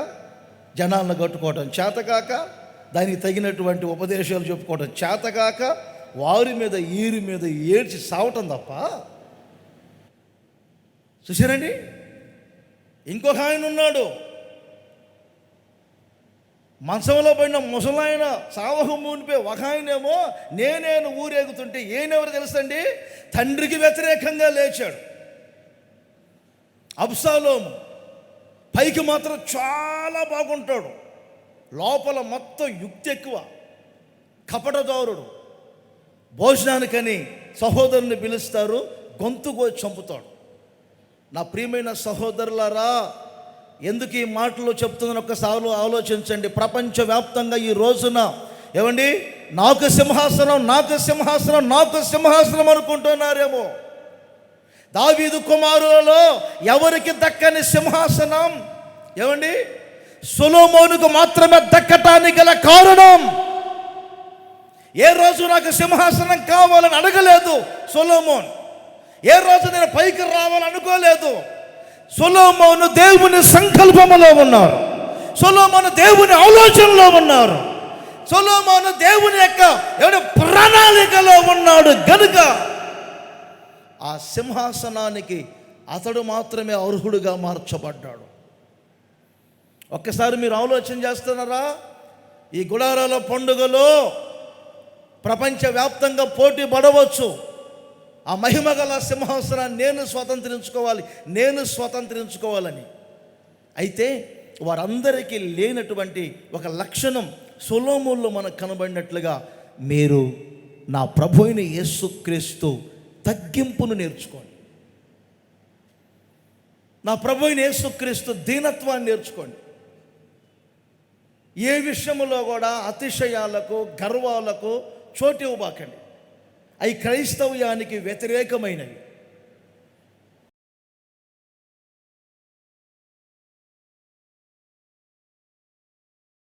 Speaker 1: జనాలను కట్టుకోవటం చేతకాక, దానికి తగినటువంటి ఉపదేశాలు చెప్పుకోవటం చేతకాక, వారి మీద ఈరి మీద ఏడ్చి సావటం తప్ప. చూసారండి, ఇంకొక ఆయన ఉన్నాడు, మంచంలో పడిన ముసలాయన సావహు మునిపే. ఒక ఆయనేమో నేను ఊరేగుతుంటే ఈయనెవరు తెలుసండి? తండ్రికి వ్యతిరేకంగా లేచాడు. అబ్షాలోము పైకి మాత్రం చాలా బాగుంటాడు, లోపల మొత్తం యుక్తి ఎక్కువ, కపటదారుడు. భోజనానికని సహోదరుని పిలుస్తారు, గొంతుకు చంపుతాడు. నా ప్రియమైన సహోదరులారా, ఎందుకు ఈ మాటలు చెప్తుందని ఒక్కసారి ఆలోచించండి. ప్రపంచవ్యాప్తంగా ఈ రోజున ఏమండి, నాకు సింహాసనం, నాకు సింహాసనం, నాకు సింహాసనం అనుకుంటున్నారేమో. దావీదు కుమారులలో ఎవరికి దక్కని సింహాసనం ఏమండి, సొలొమోనుకు మాత్రమే దక్కటానికి గల కారణం, ఏ రోజు నాకు సింహాసనం కావాలని అడగలేదు సొలొమోన్, ఏ రోజు నేను పైకి రావాలని అనుకోలేదు. సొలొమోను దేవుని సంకల్పములో ఉన్నారు, సొలొమోను దేవుని ఆలోచనలో ఉన్నారు, సొలొమోను దేవుని యొక్క ప్రణాళికలో ఉన్నాడు గనుక ఆ సింహాసనానికి అతడు మాత్రమే అర్హుడుగా మార్చబడ్డాడు. ఒక్కసారి మీరు ఆలోచన చేస్తున్నారా? ఈ గుడారాల పండుగలో ప్రపంచవ్యాప్తంగా పోటీ పడవచ్చు. ఆ మహిమగల సింహాసనాన్ని నేను స్వతంత్రించుకోవాలని. అయితే వారందరికీ లేనటువంటి ఒక లక్షణం సొలొమోనులో మనకు కనబడినట్లుగా, మీరు నా ప్రభు అయిన యేసుక్రీస్తు తగ్గింపును నేర్చుకోండి, నా ప్రభు అయిన యేసుక్రీస్తు దీనత్వాన్ని నేర్చుకోండి. ఏ విషయంలో కూడా అతిశయాలకు, గర్వాలకు చోటు ఇవ్వబాకండి. అవి క్రైస్తవ్యానికి వ్యతిరేకమైనవి.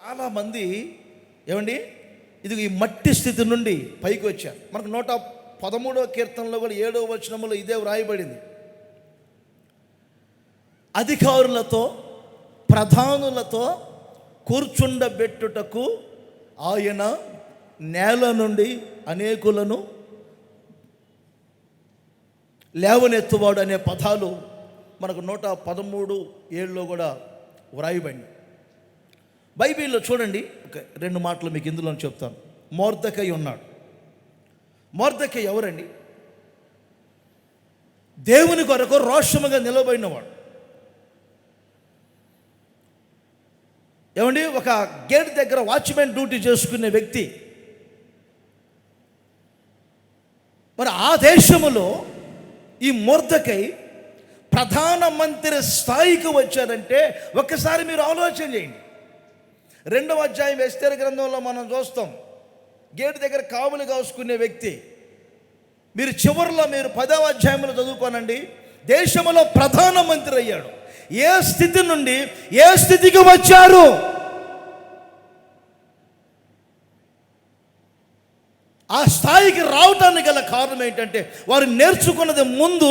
Speaker 1: చాలామంది ఏమండి, ఇది ఈ మట్టి స్థితి నుండి పైకి వచ్చారు. మనకు 113వ కీర్తనలో కూడా 7వ వచనంలో ఇదే వ్రాయబడింది. అధికారులతో ప్రధానులతో కూర్చుండబెట్టుటకు ఆయన నేల నుండి అనేకులను లేవనెత్తువాడు అనే పదాలు మనకు 113:7లో కూడా వ్రాయబడింది. బైబిల్లో చూడండి, ఒక 2 మాటలు మీకు ఇందులో చెప్తాను. మొర్దెకై ఉన్నాడు. మొర్దెకై ఎవరండి? దేవుని కొరకు రోషముగా నిలబడినవాడు. ఏమండి, ఒక గేట్ దగ్గర వాచ్మెన్ డ్యూటీ చేసుకునే వ్యక్తి. మరి ఆ దేశములో ఈ మొర్దెకై ప్రధానమంత్రి స్థాయికి వచ్చారంటే ఒక్కసారి మీరు ఆలోచన చేయండి. 2వ అధ్యాయం ఎస్తేరు గ్రంథంలో మనం చూస్తాం, గేటు దగ్గర కావులు కాసుకునే వ్యక్తి. మీరు చివరిలో 10వ అధ్యాయంలో చదువుకోనండి, దేశంలో ప్రధానమంత్రి అయ్యాడు. ఏ స్థితి నుండి ఏ స్థితికి వచ్చారు? ఆ స్థాయికి రావటానికి గల కారణం ఏంటంటే వారు నేర్చుకున్నది ముందు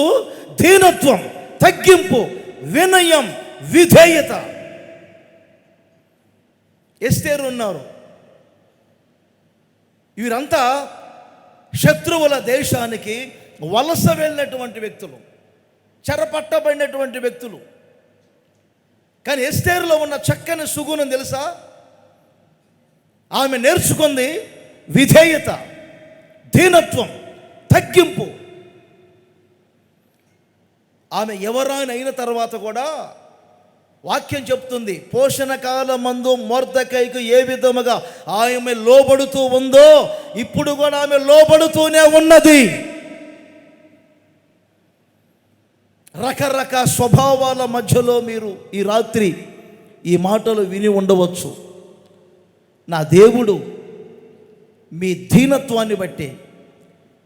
Speaker 1: దీనత్వం, తగ్గింపు, వినయం, విధేయత. ఎస్తేరు ఉన్నారు. వీరంతా శత్రువుల దేశానికి వలస వెళ్ళినటువంటి వ్యక్తులు, చెరపట్టబడినటువంటి వ్యక్తులు. కానీ ఎస్తేరులో ఉన్న చక్కని సుగుణం తెలుసా? ఆమె నేర్చుకుంది విధేయత, దీనత్వం, తగ్గింపు. ఆమె ఎవరైనా అయిన తర్వాత కూడా వాక్యం చెప్తుంది, పోషణ కాలమందు మొర్దెకైకు ఏ విధముగా ఆమె లోబడుతూ ఉందో ఇప్పుడు కూడా ఆమె లోబడుతూనే ఉన్నది. రకరకాల స్వభావాల మధ్యలో మీరు ఈ రాత్రి ఈ మాటలు విని ఉండవచ్చు. నా దేవుడు మీ దీనత్వాన్ని బట్టి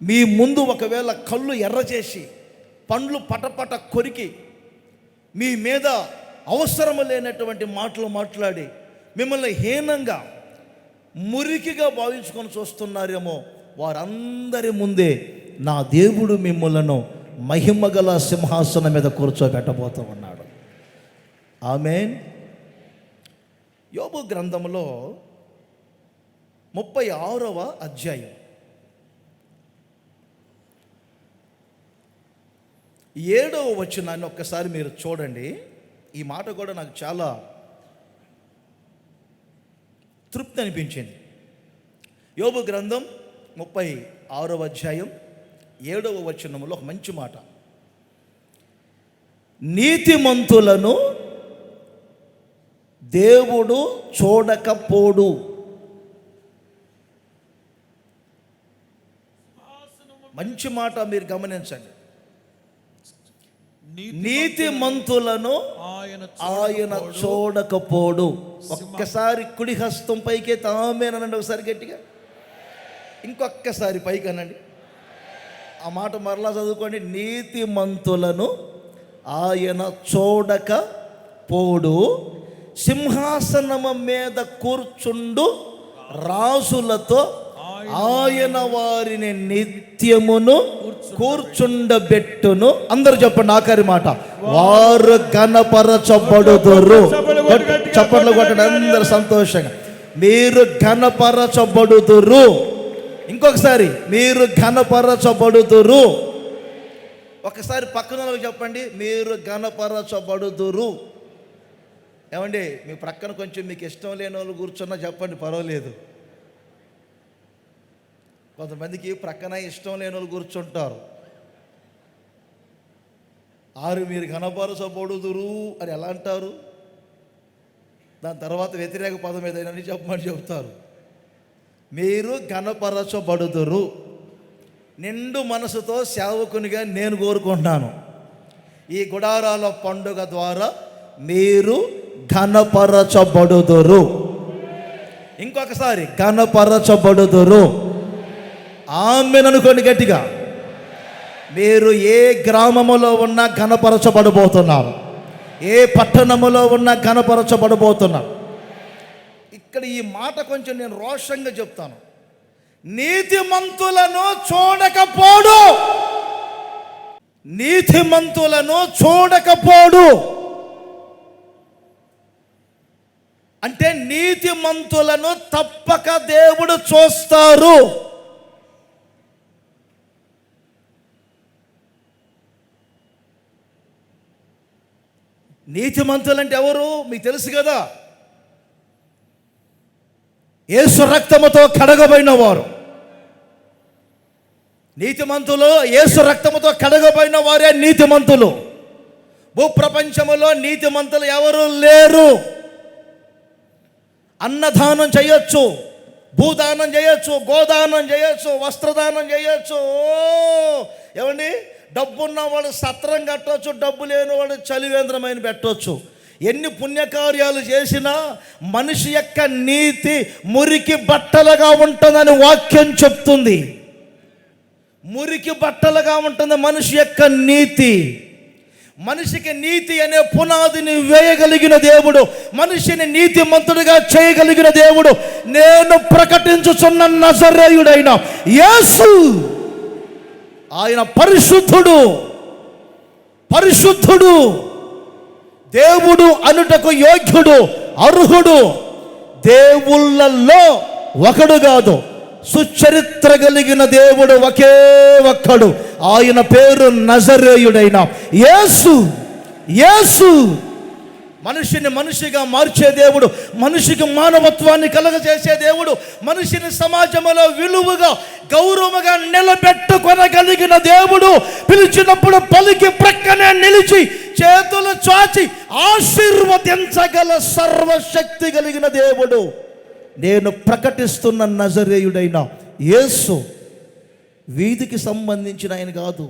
Speaker 1: మీ ముందు ఒకవేళ కళ్ళు ఎర్ర చేసి పండ్లు పటపట కొరికి మీ మీద అవసరము లేనటువంటి మాటలు మాట్లాడి మిమ్మల్ని హీనంగా మురికిగా భావించుకొని చూస్తున్నారేమో, వారందరి ముందే నా దేవుడు మిమ్మలను మహిమగల సింహాసనం మీద కూర్చోబెట్టబోతూ ఉన్నాడు. ఆమేన్. యోబు గ్రంథంలో 36వ అధ్యాయం 7వ వచనాన్ని ఒక్కసారి మీరు చూడండి. ఈ మాట కూడా నాకు చాలా తృప్తి అనిపించింది. యోబు గ్రంథం 36వ అధ్యాయం 7వ వచనంలో ఒక మంచి మాట, నీతిమంతులను దేవుడు చూడకపోడు. మంచి మాట మీరు గమనించండి. నీతిమంతులను ఆయన చూడకపోడు. ఒక్కసారి కుడి హస్తం పైకి తామేనండి, ఒకసారి గట్టిగా, ఇంకొక్కసారి పైకి అనండి. ఆ మాట మరలా చదువుకోండి. నీతిమంతులను ఆయన చూడకపోడు, సింహాసనము మీద కూర్చుండు రాజులతో ఆయన వారిని నిత్యమును కూర్చుండబెట్టును. అందరూ చెప్పండి ఆఖరి మాట, వారు ఘనపరచబడుదురు. చప్పట్లు కొట్టండి అందరు సంతోషంగా. మీరు ఘనపరచబడుదురు. ఇంకొకసారి, మీరు ఘనపరచబడుదురు. ఒకసారి పక్కన చెప్పండి, మీరు ఘనపరచబడుదురు. ఏమండి, మీ ప్రక్కన కొంచెం మీకు ఇష్టం లేని వాళ్ళు కూర్చున్నా చెప్పండి, పర్వాలేదు. కొంతమందికి ప్రక్కన ఇష్టం లేని వాళ్ళు కూర్చుంటారు. మీరు ఘనపరచబడుదురు అని ఎలా అంటారు? దాని తర్వాత వ్యతిరేక పదం ఏదైనా చెప్పమని చెప్తారు. మీరు ఘనపరచబడుదురు. నిండు మనసుతో సేవకునిగా నేను కోరుకుంటున్నాను, ఈ గుడారాల పండుగ ద్వారా మీరు ఘనపరచబడుదురు. ఇంకొకసారి, ఘనపరచబడుదురు. ఆమేన్ అనుకోండి గట్టిగా. మీరు ఏ గ్రామములో ఉన్నా ఘనపరచబడబోతున్నారు, ఏ పట్టణములో ఉన్నా ఘనపరచబడబోతున్నారు. ఇక్కడ ఈ మాట కొంచెం నేను రోషంగా చెప్తాను. నీతిమంతులను చూడకపోడు, నీతిమంతులను చూడకపోడు అంటే నీతిమంతులను తప్పక దేవుడు చూస్తారు. నీతిమంతులంటే ఎవరు మీకు తెలుసు కదా, యేసు రక్తముతో కడగబడిన వారు. నీతిమంతులు యేసు రక్తముతో కడగబడిన వారే నీతిమంతులు. భూప్రపంచములో నీతిమంతులు ఎవరు లేరు. అన్నదానం చేయొచ్చు, భూదానం చేయొచ్చు, గోదానం చేయొచ్చు, వస్త్రదానం చేయొచ్చు. ఏమండి, డబ్బున్నవాడు సత్రం కట్టవచ్చు, డబ్బు లేనివాడు చలివేంద్రమైన పెట్టవచ్చు. ఎన్ని పుణ్యకార్యాలు చేసినా మనిషి యొక్క నీతి మురికి బట్టలుగా ఉంటుందని వాక్యం చెప్తుంది. మురికి బట్టలుగా ఉంటుంది మనిషి యొక్క నీతి. మనిషికి నీతి అనే పునాదిని వేయగలిగిన దేవుడు, మనిషిని నీతిమంతుడిగా చేయగలిగిన దేవుడు నేను ప్రకటించుచున్న నజరేయుడైన యేసు. ఆయన పరిశుద్ధుడు, పరిశుద్ధుడు. దేవుడు అనుటకు యోగ్యుడు, అర్హుడు, దేవుళ్ళల్లో ఒకడు కాదు, సుచరిత్ర కలిగిన దేవుడు ఒకే ఒక్కడు. ఆయన పేరు నజరేయుడైన యేసు. యేసు మనిషిని మనిషిగా మార్చే దేవుడు, మనిషికి మానవత్వాన్ని కలగజేసే దేవుడు, మనిషిని సమాజంలో విలువగా గౌరవముగా నిలబెట్టుకొనగలిగిన దేవుడు. పిలిచినప్పుడు పలికి ప్రక్కనే నిలిచి చేతులు చాచి ఆశీర్వదించగల సర్వశక్తి కలిగిన దేవుడు. నేను ప్రకటిస్తున్న నజరేయుడైన యేసు వీధికి సంబంధించిన ఆయన కాదు,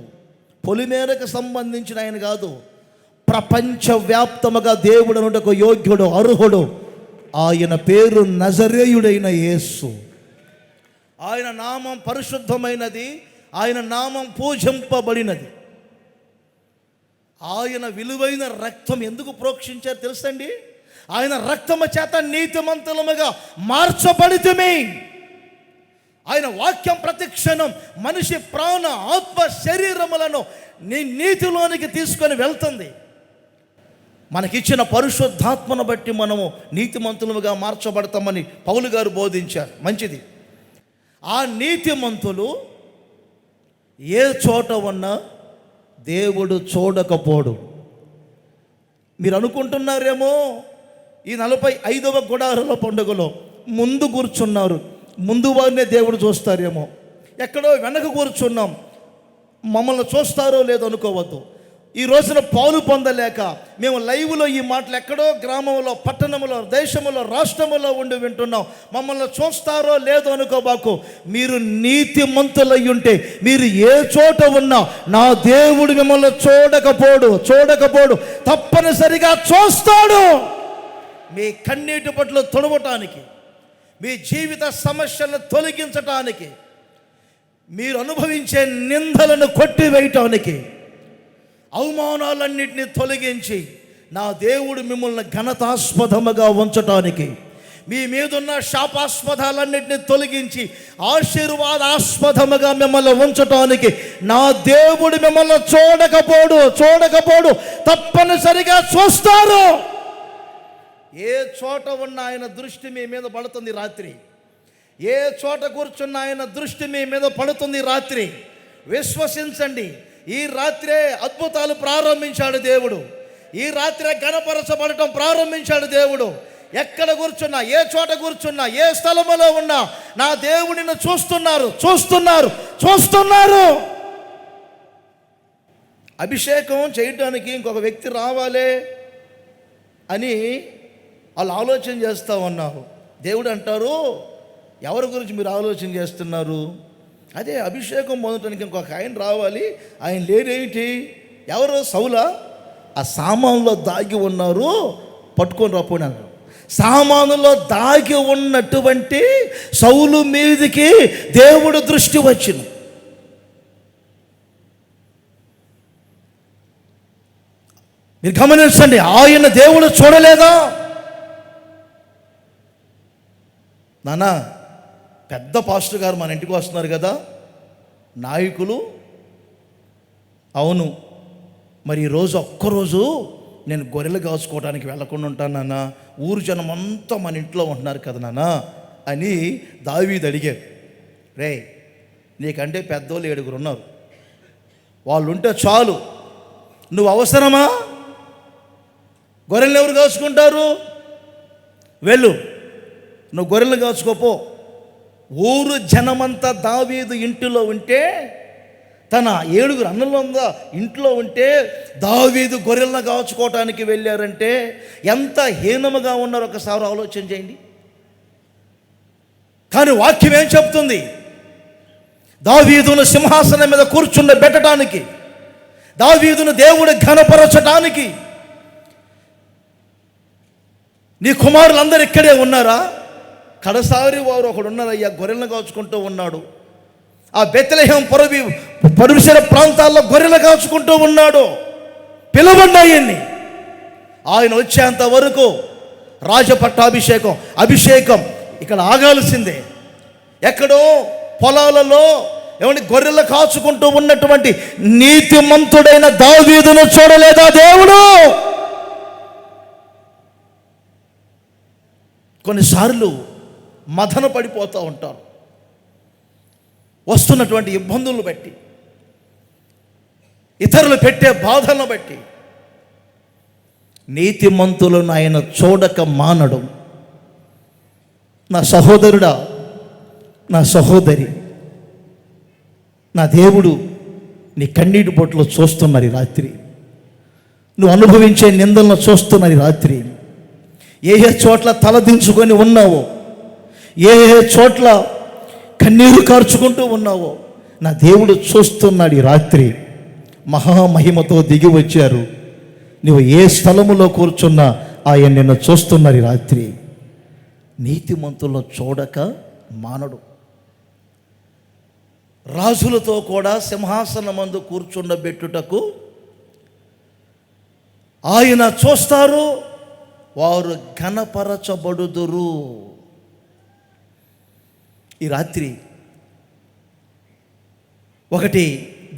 Speaker 1: పొలిమేరకు సంబంధించిన ఆయన కాదు. ప్రపంచవ్యాప్తముగా దేవుడు అనుటకు యోగ్యుడు, అర్హుడు. ఆయన పేరు నజరేయుడైన యేసు. ఆయన నామం పరిశుద్ధమైనది, ఆయన నామం పూజింపబడినది. ఆయన విలువైన రక్తం ఎందుకు ప్రోక్షించారు తెలుసండి? ఆయన రక్తము చేత నీతిమంతులముగా మార్చబడితిమి. ఆయన వాక్యం ప్రతిక్షణం మనిషి ప్రాణ, ఆత్మ, శరీరములను నీతిలోనికి తీసుకొని వెళ్తుంది. మనకిచ్చిన పరిశుద్ధాత్మను బట్టి మనము నీతిమంతులుగా మార్చబడతామని పౌలు గారు బోధించారు. మంచిది. ఆ నీతిమంతులు ఏ చోట ఉన్నా దేవుడు చూడకపోడు. మీరు అనుకుంటున్నారేమో ఈ 45వ గుడారాల పండుగలో ముందు కూర్చున్నారు, ముందు వారినే దేవుడు చూస్తారేమో. ఎక్కడో వెనక కూర్చున్నాం, మమ్మల్ని చూస్తారో లేదో అనుకోవద్దు. ఈ రోజున పాలు పొందలేక మేము లైవ్లో ఈ మాటలు ఎక్కడో గ్రామంలో, పట్టణంలో, దేశంలో, రాష్ట్రంలో ఉండి వింటున్నాం. మమ్మల్ని చూస్తారో లేదో అనుకోబాకు. మీరు నీతిమంతులై ఉంటే మీరు ఏ చోట ఉన్నా నా దేవుడు మిమ్మల్ని చూడకపోడు, తప్పనిసరిగా చూస్తాడు. మీ కన్నీటి పట్ల తొడవటానికి, మీ జీవిత సమస్యలను తొలగించటానికి, మీరు అనుభవించే నిందలను కొట్టివేయటానికి, అవమానాలన్నింటినీ తొలగించి నా దేవుడు మిమ్మల్ని ఘనతాస్పదముగా ఉంచటానికి, మీ మీదున్న శాపాస్పదాలన్నింటినీ తొలగించి ఆశీర్వాదాస్పదముగా మిమ్మల్ని ఉంచటానికి నా దేవుడు మిమ్మల్ని చూడకపోడు, తప్పనిసరిగా చూస్తారు. ఏ చోట ఉన్న ఆయన దృష్టి మీ మీద పడుతుంది రాత్రి. ఏ చోట కూర్చున్న ఆయన దృష్టి మీ మీద పడుతుంది రాత్రి. విశ్వసించండి, ఈ రాత్రే అద్భుతాలు ప్రారంభించాడు దేవుడు. ఈ రాత్రే ఘనపరచబడటం ప్రారంభించాడు దేవుడు. ఎక్కడ కూర్చున్నా, ఏ చోట కూర్చున్నా, ఏ స్థలములో ఉన్నా నా దేవుడిని చూస్తున్నారు. అభిషేకం చేయటానికి ఇంకొక వ్యక్తి రావాలే అని వాళ్ళు ఆలోచన చేస్తూ ఉన్నారు. దేవుడు అంటారు, ఎవరి గురించి మీరు ఆలోచన చేస్తున్నారు? అదే అభిషేకం పొందటానికి ఇంకొక ఆయన రావాలి, ఆయన లేడేంటి? ఎవరు? సౌలా? ఆ సామానులో దాగి ఉన్నారు, పట్టుకొని రాపోయినారు. సామానులో దాగి ఉన్నటువంటి సౌలు మీదికి దేవుడు దృష్టి వచ్చింది. మీరు గమనించండి, ఆయన దేవుడు చూడలేదా? నాన్న, పెద్ద పాస్టర్ గారు మన ఇంటికి వస్తున్నారు కదా, నాయకులు. అవును, మరి ఈరోజు ఒక్కరోజు నేను గొర్రెలు కాచుకోవడానికి వెళ్ళకుండా ఉంటాను నాన్న, ఊరు జనం అంతా మన ఇంట్లో ఉంటున్నారు కదా నాన్న అని దావీదు అడిగారు. రే, నీకంటే పెద్దోళ్ళు 7 ఉన్నారు, వాళ్ళు ఉంటే చాలు, నువ్వు అవసరమా? గొర్రెలు ఎవరు కాచుకుంటారు? వెళ్ళు, నువ్వు గొర్రెలు కాచుకోపో. ఊరు జనమంతా దావీదు ఇంటిలో ఉంటే, తన 7 అన్నలంగా ఇంట్లో ఉంటే దావీదు గొర్రెలను కాచుకోవటానికి వెళ్ళారంటే ఎంత హీనముగా ఉన్నారో ఒకసారి ఆలోచన చేయండి. కానీ వాక్యం ఏం చెప్తుంది? దావీదును సింహాసనం మీద కూర్చుండబెట్టడానికి, దావీదును దేవుడు ఘనపరచటానికి నీ కుమారులందరూ ఇక్కడే ఉన్నారా? కడసారి వారు ఒకడు ఉన్నారయ్యా, గొర్రెలను కాచుకుంటూ ఉన్నాడు. ఆ బెత్లెహేం పరిసర ప్రాంతాల్లో గొర్రెలు కాచుకుంటూ ఉన్నాడు. పిలవండి ఆయన్ని. ఆయన వచ్చేంత వరకు అభిషేకం ఇక్కడ ఆగాల్సిందే. ఎక్కడో పొలాలలో ఏమంటే గొర్రెలు కాచుకుంటూ ఉన్నటువంటి నీతిమంతుడైన దావీదును చూడలేదా దేవుడు? కొన్నిసార్లు మదన పడిపోతూ ఉంటారు వస్తున్నటువంటి ఇబ్బందులను బట్టి, ఇతరులు పెట్టే బాధలను బట్టి. నీతిమంతులను ఆయన చూడక మానడు. నా సహోదరుడా, నా సహోదరి, నా దేవుడు నీ కన్నీటి బొట్టులో చూస్తున్నారు ఈ రాత్రి. నువ్వు అనుభవించే నిందలను చూస్తున్నారు ఈ రాత్రి. ఏ ఏ చోట్ల తలదించుకొని ఉన్నావో, ఏ ఏ చోట్ల కన్నీరు కార్చుకుంటూ ఉన్నావో నా దేవుడు చూస్తున్నాడు ఈ రాత్రి. మహామహిమతో దిగి వచ్చారు. నువ్వు ఏ స్థలములో కూర్చున్నా ఆయన నిన్ను చూస్తున్నారు ఈ రాత్రి. నీతిమంతులను చూడక మానడు. రాజులతో కూడా సింహాసనమందు కూర్చుండబెట్టుటకు ఆయన చూస్తారు, వారు ఘనపరచబడుదురు. ఈ రాత్రి ఒకటి,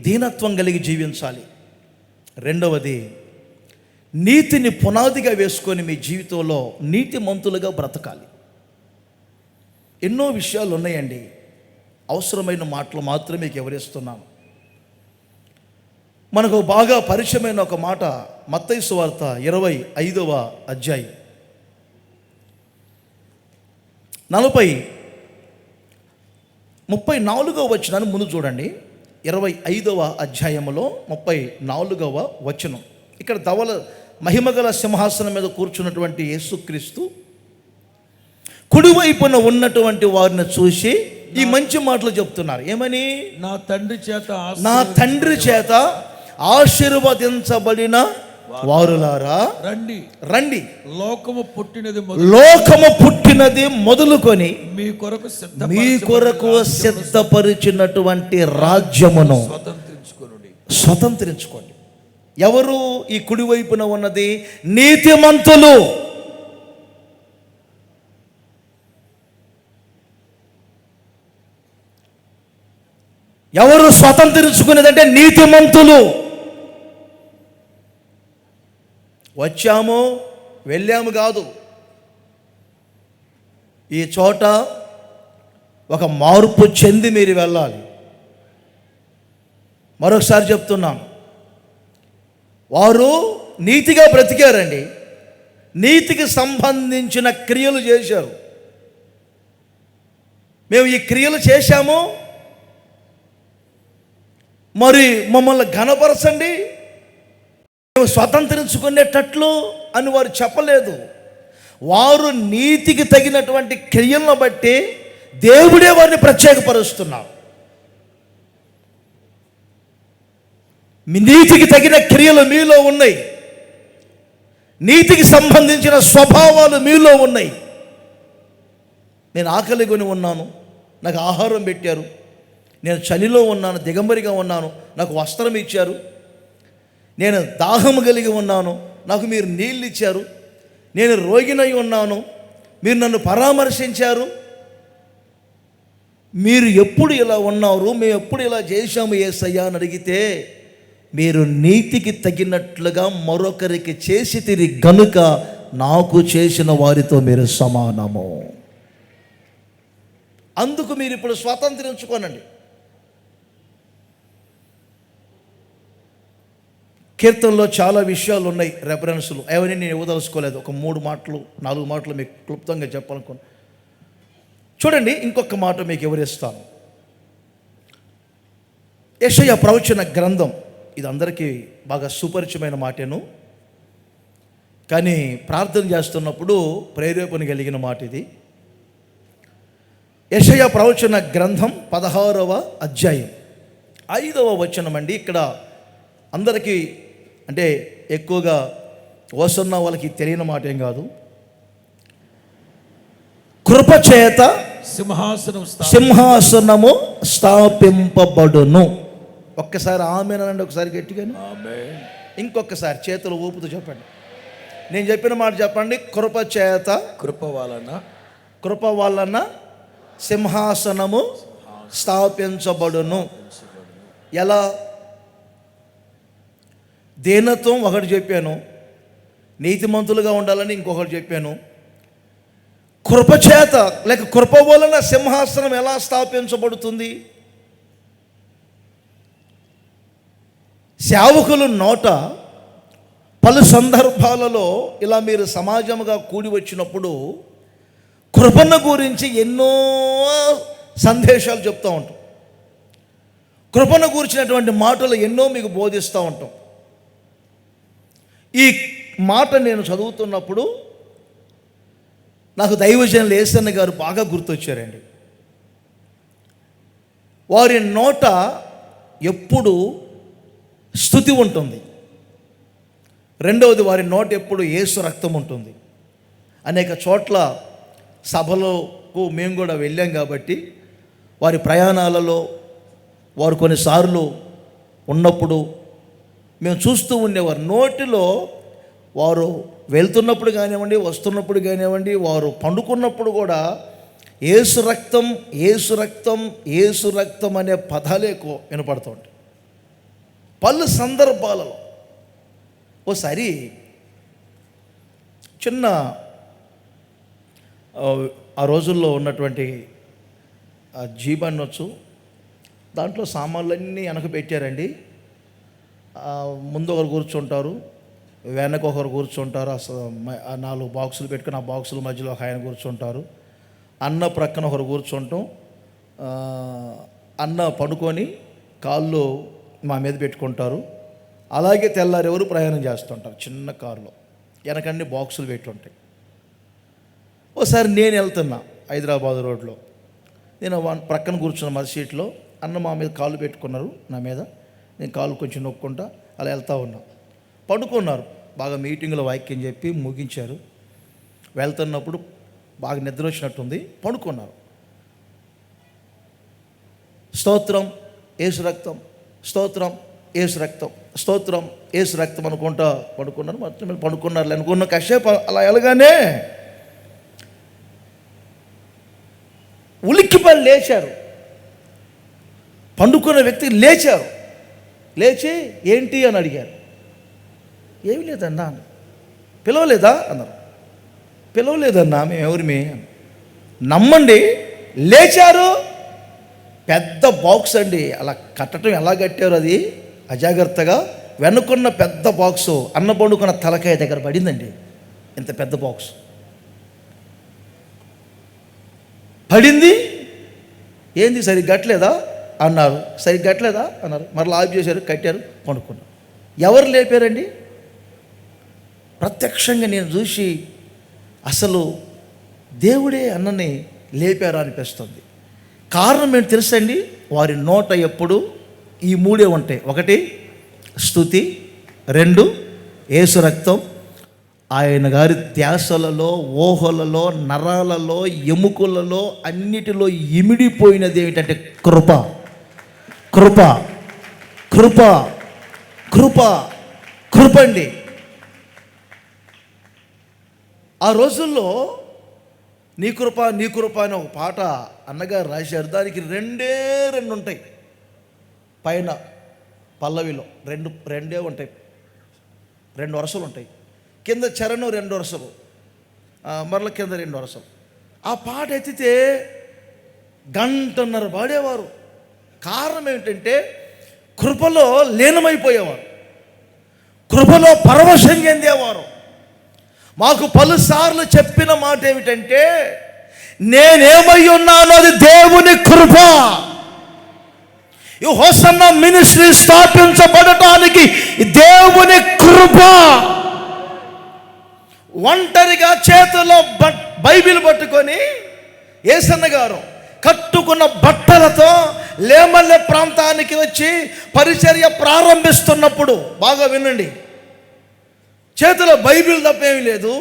Speaker 1: దీనత్వం కలిగి జీవించాలి. రెండవది, నీతిని పునాదిగా వేసుకొని మీ జీవితంలో నీతిమంతులుగా బ్రతకాలి. ఎన్నో విషయాలు ఉన్నాయండి, అవసరమైన మాటలు మాత్రమే మీకు వివరిస్తున్నాను. మనకు బాగా పరిచయమైన ఒక మాట మత్తయి సువార్త 25వ అధ్యాయం 34వ వచనాన్ని ముందు చూడండి. 25వ అధ్యాయంలో 34వ వచనం. ఇక్కడ మహిమగల సింహాసనం మీద కూర్చున్నటువంటి యేసుక్రీస్తు కుడివైపున ఉన్నటువంటి వారిని చూసి ఈ మంచి మాటలు చెప్తున్నారు. ఏమని?
Speaker 2: నా తండ్రి చేత
Speaker 1: ఆశీర్వదించబడిన వారులారా
Speaker 2: రండి
Speaker 1: రండి,
Speaker 2: లోకము
Speaker 1: పుట్టినది మొదలుకొని
Speaker 2: మీ కొరకు
Speaker 1: సిద్ధపరిచినటువంటి రాజ్యమును స్వతంత్రించుకోండి. ఎవరు ఈ కుడివైపున ఉన్నది? నీతిమంతులు. ఎవరు స్వతంత్రించుకునేదంటే నీతిమంతులు. వచ్చాము వెళ్ళాము కాదు. ఈ చోట ఒక మార్పు చెంది మీరు వెళ్ళాలి. మరొకసారి చెప్తున్నాను, వారు నీతిగా బ్రతికారండి, నీతికి సంబంధించిన క్రియలు చేశారు. మేము ఈ క్రియలు చేశాము, మరి మమ్మల్ని ఘనపరచండి, మేము స్వతంత్రించుకునేటట్లు అని వారు చెప్పలేదు. వారు నీతికి తగినటువంటి క్రియలను బట్టి దేవుడే వారిని ప్రత్యేకపరుస్తున్నారు. మీ నీతికి తగిన క్రియలు మీలో ఉన్నాయి, నీతికి సంబంధించిన స్వభావాలు మీలో ఉన్నాయి. నేను ఆకలి కొని ఉన్నాను, నాకు ఆహారం పెట్టారు. నేను చలిలో ఉన్నాను, దిగంబరిగా ఉన్నాను, నాకు వస్త్రం ఇచ్చారు. నేను దాహము కలిగి ఉన్నాను, నాకు మీరు నీళ్ళు ఇచ్చారు. నేను రోగినై ఉన్నాను, మీరు నన్ను పరామర్శించారు. మీరు ఎప్పుడు ఇలా ఉన్నారు, మేము ఎప్పుడు ఇలా చేశాము యేసయ్యా అని అడిగితే, మీరు నీతికి తగినట్లుగా మరొకరికి చేసి తిరిగి గనుక నాకు చేసిన వారితో మీరు సమానము. అందుకు మీరు ఇప్పుడు స్వాతంత్రించుకోనండి. కీర్తనలో చాలా విషయాలు ఉన్నాయి, రెఫరెన్సులు. అవన్నీ నేను ఇవ్వదలుచుకోలేదు. ఒక 3 మాటలు 4 మాటలు మీకు క్లుప్తంగా చెప్పాలనుకున్నాను. చూడండి, ఇంకొక మాట మీకు వివరిస్తాను. యెషయా ప్రవచన గ్రంథం, ఇది అందరికీ బాగా సుపరిచయమైన మాటేను, కానీ ప్రార్థన చేస్తున్నప్పుడు ప్రేరేపణ కలిగిన మాట ఇది. యెషయా ప్రవచన గ్రంథం 16వ అధ్యాయం 5వ వచనం అండి. ఇక్కడ అందరికీ అంటే ఎక్కువగా వస్తున్న వాళ్ళకి తెలియని మాట ఏం కాదు. కృపచేత సింహాసనము స్థాపింపబడును. ఒక్కసారి ఆమేనండి, ఒకసారి గట్టిగాను, ఇంకొకసారి చేతులు ఊపుతూ చెప్పండి. నేను చెప్పిన మాట చెప్పండి. కృపచేత, కృప వలన సింహాసనము స్థాపించబడును. ఎలా? దీనత్వం ఒకటి చెప్పాను, నీతిమంతులుగా ఉండాలని ఇంకొకటి చెప్పాను, కృపచేత లేక కృప వలన సింహాసనం ఎలా స్థాపించబడుతుంది? సేవకులు నోట పలు సందర్భాలలో ఇలా మీరు సమాజముగా కూడి వచ్చినప్పుడు కృపను గురించి ఎన్నో సందేశాలు చెప్తూ ఉంటాం. కృపను గురించినటువంటి మాటలు ఎన్నో మీకు బోధిస్తూ ఉంటాం. ఈ మాట నేను చదువుతున్నప్పుడు నాకు దైవజనులు యేసన్న గారు బాగా గుర్తొచ్చారండి. వారి నోట ఎప్పుడు స్తుతి ఉంటుంది. రెండవది, వారి నోట ఎప్పుడు యేసు రక్తం ఉంటుంది. అనేక చోట్ల సభలకు మేము కూడా వెళ్ళాం కాబట్టి వారి ప్రయాణాలలో వారు కొన్నిసార్లు ఉన్నప్పుడు మేము చూస్తూ ఉండేవారు. నోటిలో వారు వెళ్తున్నప్పుడు కానివ్వండి, వస్తున్నప్పుడు కానివ్వండి, వారు పండుకున్నప్పుడు కూడా యేసు రక్తం, యేసు రక్తం, యేసు రక్తం అనే పదాలే ఎక్కువ వినపడుతూ ఉంటాయి పలు సందర్భాలలో. ఓసారి చిన్న ఆ రోజుల్లో ఉన్నటువంటి జీప్ అనొచ్చు, దాంట్లో సామాన్లన్నీ వెనక పెట్టారండి. ముందు ఒకరు కూర్చుంటారు, వెనక ఒకరు కూర్చుంటారు. అసలు 4 బాక్సులు పెట్టుకుని ఆ బాక్సుల మధ్యలో ఒక ఆయన కూర్చుంటారు. అన్న ప్రక్కన ఒకరు కూర్చుంటాం. అన్న పడుకొని కాళ్ళు మా మీద పెట్టుకుంటారు. అలాగే తెల్లారి ఎవరు ప్రయాణం చేస్తుంటారు చిన్న కారులో, వెనకన్ని బాక్సులు పెట్టి ఉంటాయి. ఓసారి నేను వెళ్తున్నా హైదరాబాద్ రోడ్లో, నేను ప్రక్కన కూర్చున్న మధ్య సీట్లో, అన్న మా మీద కాళ్ళు పెట్టుకున్నారు నా మీద, నేను కాళ్ళు కొంచెం నొక్కుంటా అలా వెళ్తూ ఉన్నా. పడుకున్నారు, బాగా మీటింగ్లో వాక్యం చెప్పి ముగించారు. వెళ్తున్నప్పుడు బాగా నిద్ర వచ్చినట్టుంది, పడుకున్నారు. స్తోత్రం యేసు రక్తం, స్తోత్రం యేసు రక్తం, స్తోత్రం యేసు రక్తం అనుకుంటా పడుకున్నారు. మొత్తం పడుకున్నారు అనుకున్న కాసేపు అలా వెళ్ళగానే ఉలిక్కిపడి లేచారు. పండుకున్న వ్యక్తి లేచారు. లేచి ఏంటి అని అడిగారు. ఏమి లేదన్నా. పిలవలేదా అన్నారు. పిలవలేదన్నా, మేము ఎవరిమే. నమ్మండి, లేచారు. పెద్ద బాక్స్ అండి, అలా కట్టడం ఎలా కట్టారు అది అజాగ్రత్తగా. వెనుకున్న పెద్ద బాక్సు అన్న పండుకున్న తలకాయ దగ్గర పడిందండి. ఇంత పెద్ద బాక్స్ పడింది. ఏంది సరిగ్గా కట్టలేదా అన్నారు. సరిగ్గా కట్టలేదా అన్నారు. మరలా ఆఫ్ చేశారు, కట్టారు, పండుకున్నారు. ఎవరు లేపారండి? ప్రత్యక్షంగా నేను చూసి అసలు దేవుడే అన్నని లేపారా అనిపిస్తుంది. కారణం ఏంటి తెలుసండి? వారి నోట ఎప్పుడు ఈ 3 ఉంటాయి. 1 స్తుతి, 2 యేసు రక్తం. ఆయన గారి ధ్యాసలలో, ఊహలలో, నరాలలో, ఎముకలలో అన్నిటిలో ఇమిడిపోయినది ఏమిటంటే కృప, కృప, కృప, కృప, కృప అండి. ఆ రోజుల్లో నీ కృప నీ కృప అని ఒక పాట అన్నగారు రాశారు. దానికి 2 ఉంటాయి. పైన పల్లవిలో రెండే ఉంటాయి, 2 వరుసలు ఉంటాయి. కింద చరణం 2 వరుసలు, మరల కింద 2 వరుసలు. ఆ పాట ఎత్తితే 1.5 గంట పాడేవారు. కారణం ఏమిటంటే కృపలో లీనమైపోయేవారు, కృపలో పరవశం చెందేవారు. మాకు పలుసార్లు చెప్పిన మాట ఏమిటంటే, నేనేమై ఉన్నానో అది దేవుని కృప. ఈ హోసన్న మినిస్ట్రీ స్థాపించబడటానికి దేవుని కృప. ఒంటరిగా చేతిలో బైబిల్ పట్టుకొని యేసన్న గారు కట్టుకున్న బట్టలతో లేమల్లె ప్రాంతానికి వచ్చి పరిచర్య ప్రారంభిస్తున్నప్పుడు, బాగా వినండి, చేతిలో బైబిల్ తప్పేమీ లేదు,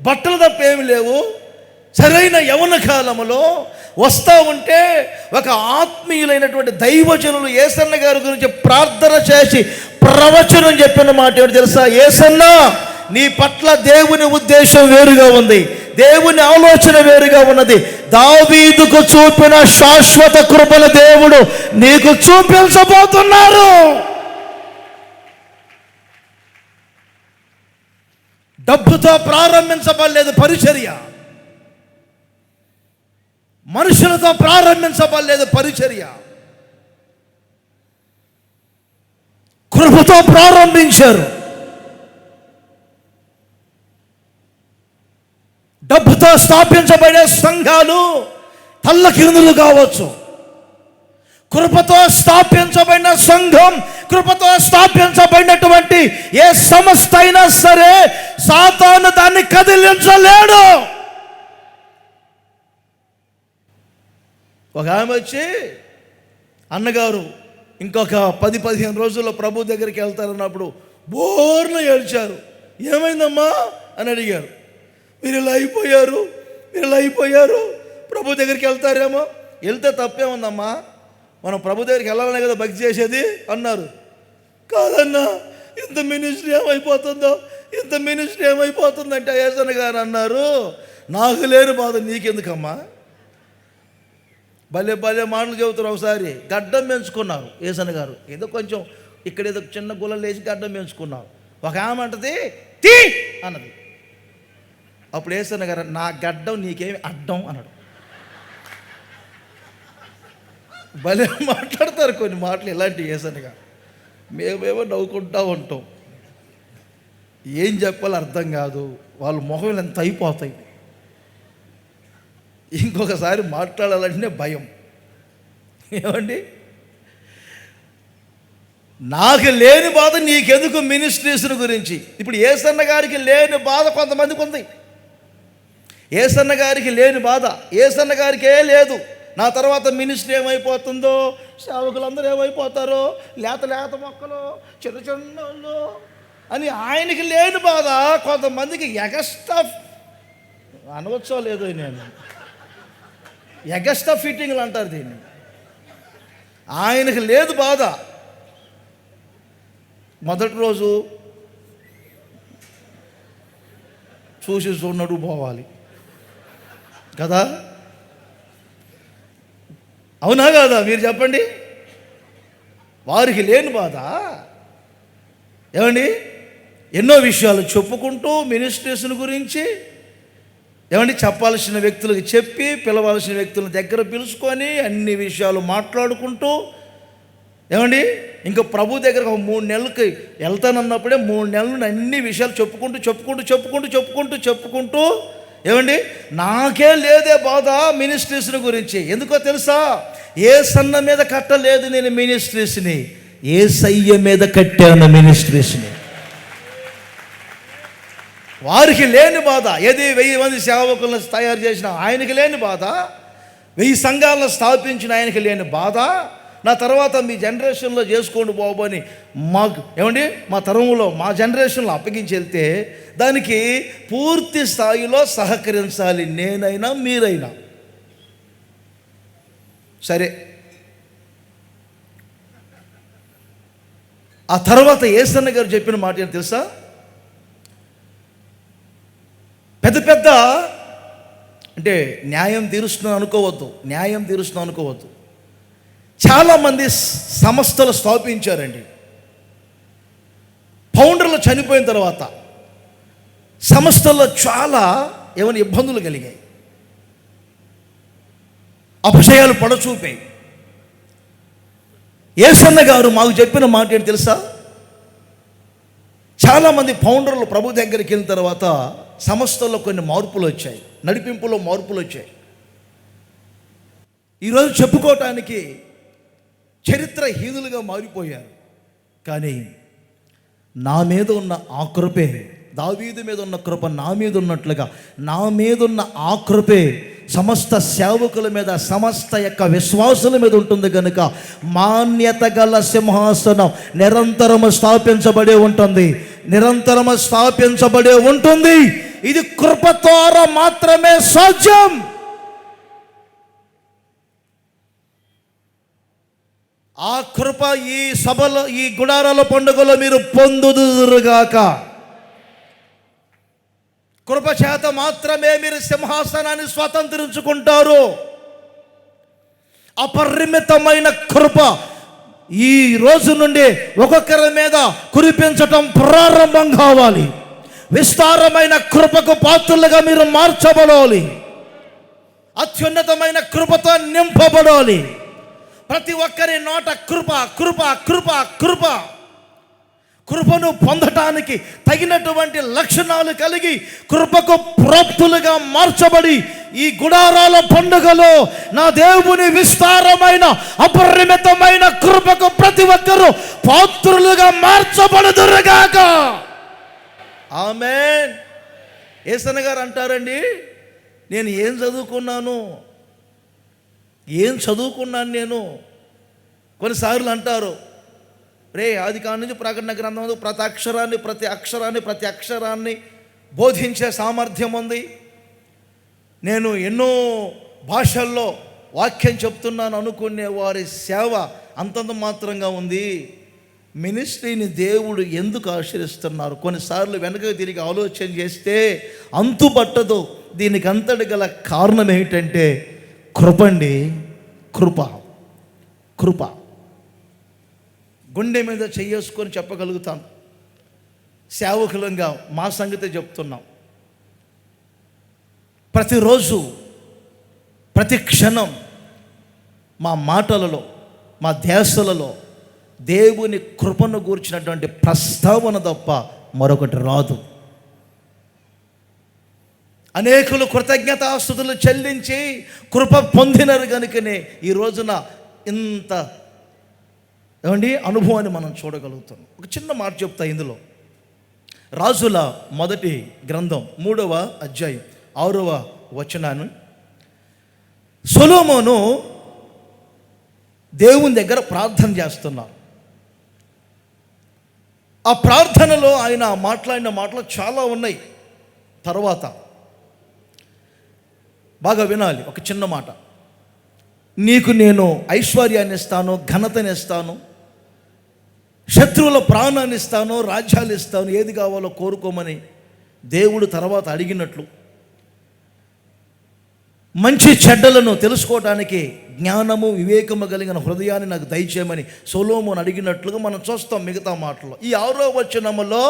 Speaker 1: బట్టలు తప్పేమీ లేవు. సరైన యవన కాలంలో వస్తూ ఉంటే ఒక ఆత్మీయులైనటువంటి దైవజనులు యేసన్న గారి గురించి ప్రార్థన చేసి ప్రవచనం చెప్పిన మాట ఏమిటి తెలుసా? యేసన్న, నీ పట్ల దేవుని ఉద్దేశం వేరుగా ఉంది, దేవుని ఆలోచన వేరుగా ఉన్నది. దావీదుకు చూపిన శాశ్వత కృపల దేవుడు నీకు చూపించబోతున్నారు. డబ్బుతో ప్రారంభించబడలేదు పరిచర్య. కృపతో ప్రారంభించబడలేదు పరిచర్య, కృపతో ప్రారంభించారు. డబ్బుతో స్థాపించబడే సంఘాలు తల్లకిందులు కావచ్చు. కృపతో స్థాపించబడిన సంఘం, కృపతో స్థాపించబడినటువంటి ఏ సంస్థ అయినా సరే సాతాను దాన్ని కదిలించలేడు. ఒక ఆమె వచ్చి, అన్నగారు ఇంకొక 10-15 రోజుల్లో ప్రభు దగ్గరికి వెళ్తారన్నప్పుడు బోర్న ఏడ్చారు. ఏమైందమ్మా అని అడిగారు. మీరు ఇలా అయిపోయారు, ప్రభు దగ్గరికి వెళ్తారేమో. వెళ్తే తప్పేముందమ్మా, మనం ప్రభు దగ్గరికి వెళ్ళాలనే కదా భక్తి చేసేది అన్నారు. కాదన్నా, ఇంత మినిస్ట్రీ ఏమైపోతుందంటే యేసన్న గారు అన్నారు, నాకు లేని బాధ నీకెందుకమ్మా. భలే మాటలు చెబుతారు. ఒకసారి గడ్డం పెంచుకున్నారు యేసన్న గారు, ఏదో కొంచెం ఇక్కడ ఏదో చిన్న గుల్లలు వేసి గడ్డం పెంచుకున్నారు. ఒక ఆమె అంటది తీ అన్నది. అప్పుడు యేసన్న గారు, నా గడ్డం నీకేమి అడ్డం అన్నాడు. భలే మాట్లాడతారు కొన్ని మాటలు ఇలాంటి యేసన్న గారు. మేమేమో నవ్వుకుంటూ ఉంటాం, ఏం చెప్పాలో అర్థం కాదు. వాళ్ళ మొహం ఎంత అయిపోతాయి. ఇంకొకసారి మాట్లాడాలంటే భయం. ఏమండి, నాకు లేని బాధ నీకెందుకు మినిస్ట్రీస్ గురించి. ఇప్పుడు యేసన్న గారికి లేని బాధ కొంతమందికి ఉంది. యేసన్న గారికి లేని బాధ యేసన్న గారికే లేదు. నా తర్వాత మినిస్ట్రీ ఏమైపోతుందో, సేవకులందరూ ఏమైపోతారో, లేత మొక్కలు చిన్న అని ఆయనకి లేని బాధ కొంతమందికి ఎగస్ట్రా అనవచ్చో లేదో, నేను ఎగస్ట్రా ఫిట్టింగ్లు అంటారు దీన్ని. ఆయనకి లేదు బాధ. మొదటి రోజు చూసినట్టు పోవాలి కదా, అవునా కాదా మీరు చెప్పండి. వారికి లేని బాధ. ఏమండి, ఎన్నో విషయాలు చెప్పుకుంటూ మినిస్ట్రేషన్ గురించి ఏమండి చెప్పాల్సిన వ్యక్తులకు చెప్పి, పిలవాల్సిన వ్యక్తులను దగ్గర పిలుచుకొని అన్ని విషయాలు మాట్లాడుకుంటూ, ఏమండి ఇంకా ప్రభు దగ్గర ఒక 3 నెలలకి వెళ్తానన్నప్పుడే 3 నెలలు అన్ని విషయాలు చెప్పుకుంటూ ఏమండి నాకే లేదే బాధ మినిస్ట్రీస్ని గురించి. ఎందుకో తెలుసా, యేసన్న మీద కట్టలేదు నేను మినిస్ట్రీస్ని, యేసయ్య మీద కట్టాను మినిస్ట్రీస్ని. వారికి లేని బాధ ఏది, 1000 మంది సేవకులను తయారు చేసిన ఆయనకి లేని బాధ, 1000 సంఘాలను స్థాపించిన ఆయనకి లేని బాధ, నా తర్వాత మీ జనరేషన్లో చేసుకోండి బాబు అని మాకు ఏమండి మా తరంలో మా జనరేషన్లో అప్పగించి వెళ్తే దానికి పూర్తి స్థాయిలో సహకరించాలి నేనైనా మీరైనా. సరే, ఆ తర్వాత యేసన్న గారు చెప్పిన మాట ఏంటి తెలుసా, పెద్ద అంటే న్యాయం తీరుస్తున్నాను అనుకోవద్దు. చాలామంది సంస్థలు స్థాపించారండి. ఫౌండర్లు చనిపోయిన తర్వాత సంస్థల్లో చాలా ఏమైనా ఇబ్బందులు కలిగాయి, అపజయాలు పడచూపాయి. యేసన్న గారు మాకు చెప్పిన మాట ఏంటి తెలుసా, చాలామంది ఫౌండర్లు ప్రభు దగ్గరికి వెళ్ళిన తర్వాత సంస్థల్లో కొన్ని మార్పులు వచ్చాయి, నడిపింపులో మార్పులు వచ్చాయి. ఈరోజు చెప్పుకోవటానికి చరిత్రహీనులుగా మారిపోయారు. కానీ నా మీద ఉన్న ఆ కృపే, దావీదు మీద ఉన్న కృప నా మీద ఉన్నట్లుగా నా మీద ఉన్న ఆ కృపే సమస్త సేవకుల మీద, సమస్త యొక్క విశ్వాసుల మీద ఉంటుంది. కనుక మాన్యత గల సింహాసనం నిరంతరము స్థాపించబడే ఉంటుంది. ఇది కృప ద్వారా మాత్రమే సాధ్యం. ఆ కృప ఈ సభలో, ఈ గుడారాల పండుగలో మీరు పొందుదురుగాక. కృప చేత మాత్రమే మీరు సింహాసనాన్ని స్వతంత్రించుకుంటారు. అపరిమితమైన కృప ఈ రోజు నుండి ఒక్కొక్కరి మీద కురిపించటం ప్రారంభం కావాలి. విస్తారమైన కృపకు పాత్రలుగా మీరు మార్చబడాలి. అత్యున్నతమైన కృపతో నింపబడాలి. ప్రతి ఒక్కరి నోట కృప కృప కృప కృప. కృపను పొందటానికి తగినటువంటి లక్షణాలు కలిగి కృపకు ప్రాప్తులుగా మార్చబడి ఈ గుడారాల పండుగలో నా దేవుని విస్తారమైన అపరిమితమైన కృపకు ప్రతి ఒక్కరూ పాత్రులుగా మార్చబడుదురుగాక. ఆమేన్. యేసన్న గారు అంటారండి, నేను ఏం చదువుకున్నాను నేను. కొన్నిసార్లు అంటారు, రే ఆది కాడి నుంచి ప్రకటన గ్రంథం ప్రతి అక్షరాన్ని బోధించే సామర్థ్యం ఉంది. నేను ఎన్నో భాషల్లో వాక్యం చెప్తున్నాను అనుకునే వారి సేవ అంతంత మాత్రంగా ఉంది. మినిస్ట్రీని దేవుడు ఎందుకు ఆశీర్వదిస్తున్నారు? కొన్నిసార్లు వెనక తిరిగి ఆలోచన చేస్తే అంతుపట్టదు. దీనికి అంతటి గల కారణం ఏమిటంటే కృపండి. కృప. గుండె మీద చెయ్యేసుకొని చెప్పగలుగుతాను, సేవకులంగా మా సంగతి చెప్తున్నాం. ప్రతిరోజు ప్రతి క్షణం మా మాటలలో మా ధ్యాసలలో దేవుని కృపను గూర్చినటువంటి ప్రస్తావన తప్ప మరొకటి రాదు. అనేకులు కృతజ్ఞతాస్తుతులు చెల్లించి కృప పొందినారు కనుకనే ఈ రోజున ఇంత అనుభవాన్ని మనం చూడగలుగుతాం. ఒక చిన్న మాట చెప్తా. ఇందులో రాజుల మొదటి గ్రంథం 3వ అధ్యాయం 6వ వచనాన్ని, సొలొమోను దేవుని దగ్గర ప్రార్థన చేస్తున్నారు. ఆ ప్రార్థనలో ఆయన మాట్లాడిన మాటలు చాలా ఉన్నాయి. తర్వాత బాగా వినాలి. ఒక చిన్న మాట, నీకు నేను ఐశ్వర్యాన్ని ఇస్తాను, ఘనతని ఇస్తాను, శత్రువుల ప్రాణాన్ని ఇస్తాను, రాజ్యాలు ఇస్తాను, ఏది కావాలో కోరుకోమని దేవుడు తర్వాత అడిగినట్లు, మంచి చెడ్డలను తెలుసుకోవడానికి జ్ఞానము వివేకము కలిగిన హృదయాన్ని నాకు దయచేయమని సొలొమోను అడిగినట్లుగా మనం చూస్తాం. మిగతా మాటలు ఈ 6వ వచనములో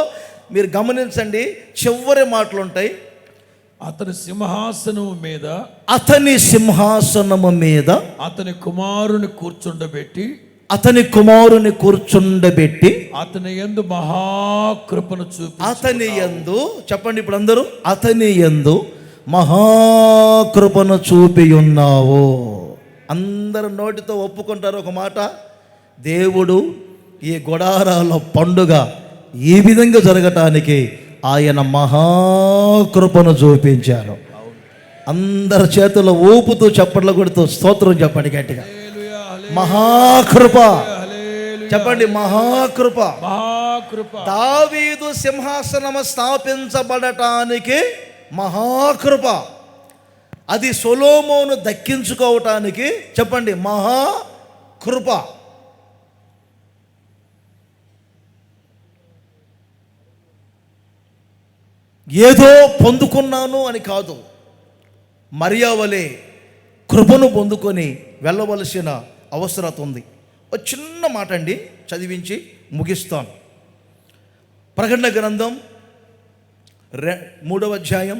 Speaker 1: మీరు గమనించండి, చివరి మాటలు ఉంటాయి.
Speaker 2: అతని సింహాసనము మీద అతని కుమారుని కూర్చుండబెట్టి అతని యందు మహాకృపను చూపి
Speaker 1: చెప్పండి ఇప్పుడు అందరూ, అతని యందు మహాకృపను చూపి ఉన్నావు. అందరు నోటితో ఒప్పుకుంటారు ఒక మాట, దేవుడు ఈ గుడారాల పండుగ ఈ విధంగా జరగటానికి ఆయన మహాకృపను చూపించారు. అందరి చేతుల్లో ఊపుతూ చప్పట్లు కొడుతూ స్తోత్రం చెప్పండి గట్టిగా. మహాకృప చెప్పండి, మహాకృప. దావీదు సింహాసనము స్థాపించబడటానికి మహాకృప, అది సొలొమోను దక్కించుకోవటానికి చెప్పండి మహాకృప. ఏదో పొందుకున్నాను అని కాదు, మరియా వలె కృపను పొందుకొని వెళ్ళవలసిన అవసరత ఉంది. ఒక చిన్న మాట అండి చదివించి ముగిస్తాను. ప్రకటన గ్రంథం 3వ అధ్యాయం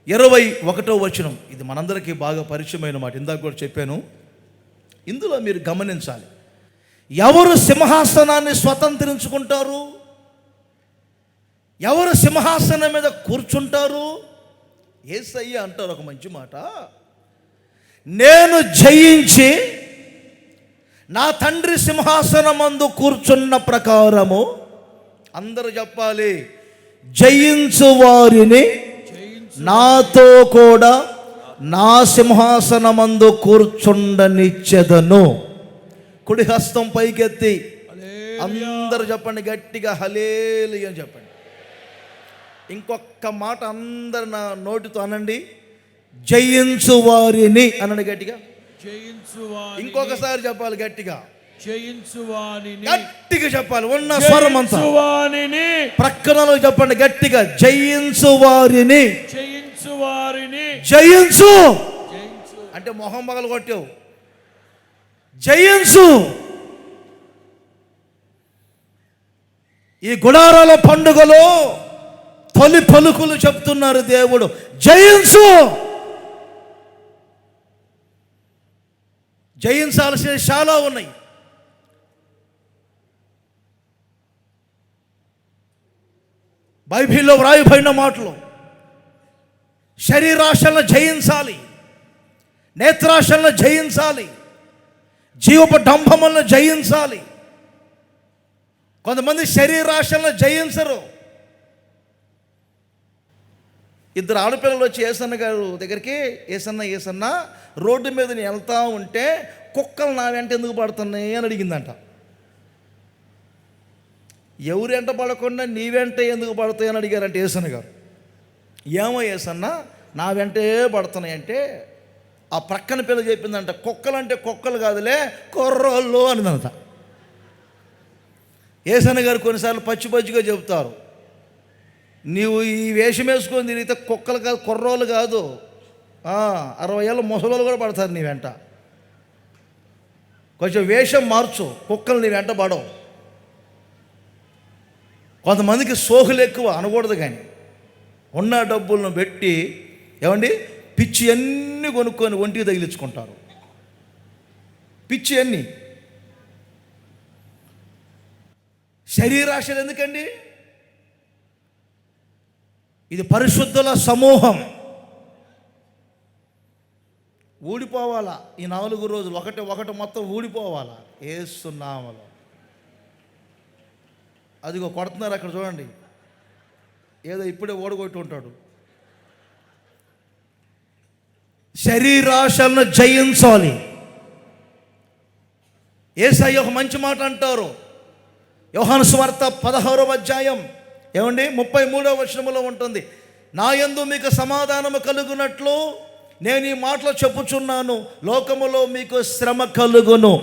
Speaker 1: 21వ వచనం. ఇది మనందరికీ బాగా పరిచయమైన మాట, ఇందాక కూడా చెప్పాను. ఇందులో మీరు గమనించాలి, ఎవరు సింహాసనాన్ని స్వతంత్రించుకుంటారు, ఎవరు సింహాసనం మీద కూర్చుంటారు? యేసయ్య అంటారు ఒక మంచి మాట, నేను జయించి నా తండ్రి సింహాసనమందు కూర్చున్న ప్రకారము, అందరూ చెప్పాలి, జయించు వారిని నాతో కూడా నా సింహాసనమందు కూర్చుండనిచ్చెదను. కుడి హస్తం పైకెత్తి అందరూ చెప్పండి గట్టిగా, హల్లెలూయా అని చెప్పండి. ఇంకొక మాట అందరు నా నోటితో అనండి, జయించు వారిని అనండి గట్టిగా. ఇంకొకసారి చెప్పాలి గట్టిగా, గట్టిగా చెప్పాలి, ఉన్న స్వరం అంతా. ప్రక్కనలో చెప్పండి గట్టిగా, జయించు వారిని. జయించు అంటే మొహం పగలు కొట్టావు, జయించు. ఈ గుడారాల పండుగలో తొలి పలుకులు చెప్తున్నారు దేవుడు, జయించు. జయించాల్సినవి చాలా ఉన్నాయి. బైబిల్లో వ్రాయబడిన మాటలు, శరీరాశలను జయించాలి, నేత్రాశలను జయించాలి, జీవపు డంభములను జయించాలి. కొంతమంది శరీరాశలను జయించరు. ఇద్దరు ఆడపిల్లలు వచ్చి ఏసన్న గారు దగ్గరికి, ఏసన్న రోడ్డు మీద నేను వెళ్తా ఉంటే కుక్కలు నా వెంట ఎందుకు పడుతున్నాయి అని అడిగిందంట. ఎవరు వెంట పడకుండా నీ వెంట ఎందుకు పడతాయి అని అడిగారంటే ఏసన్న గారు. ఏమో ఏసన్న నా వెంటే పడుతున్నాయి అంటే, ఆ ప్రక్కన పిల్ల చెప్పిందంట, కుక్కలు అంటే కుక్కలు కాదులే కొర్రోళ్ళు అనిదంట. ఏసన్న గారు కొన్నిసార్లు పచ్చిగా చెబుతారు, నీవు ఈ వేషం వేసుకొని తిరిగితే కుక్కలు కాదు కుర్రోళ్ళు కాదు, 60 ఏళ్ళ ముసలోళ్ళు కూడా పడతారు నీ వెంట. కొంచెం వేషం మార్చు, కుక్కలు నీ వెంట పడవు. కొంతమందికి సోకులు ఎక్కువ అనకూడదు, కానీ ఉన్న డబ్బులను పెట్టి ఏమండి పిచ్చి అన్నీ కొనుక్కొని ఒంటికి తగిలించుకుంటారు. పిచ్చి అన్నీ. శరీరాశలు ఎందుకండి? ఇది పరిశుద్ధుల సమూహం. ఊడిపోవాలా ఈ 4 రోజులు, ఒకటి మొత్తం ఊడిపోవాలా యేసు నామములో. అదిగో కొడుతున్నారు అక్కడ చూడండి, ఏదో ఇప్పుడే ఓడగొట్టి ఉంటాడు. శరీరాశలను జయించాలి. యేసయ్య ఒక మంచి మాట అంటారు, యోహాను సువార్త 16వ అధ్యాయం ఏమండి 33వ వచనములో ఉంటుంది, నా యందు మీకు సమాధానము కలుగునట్లు నేను ఈ మాటలు చెప్పుచున్నాను, లోకములో మీకు శ్రమ కలుగును,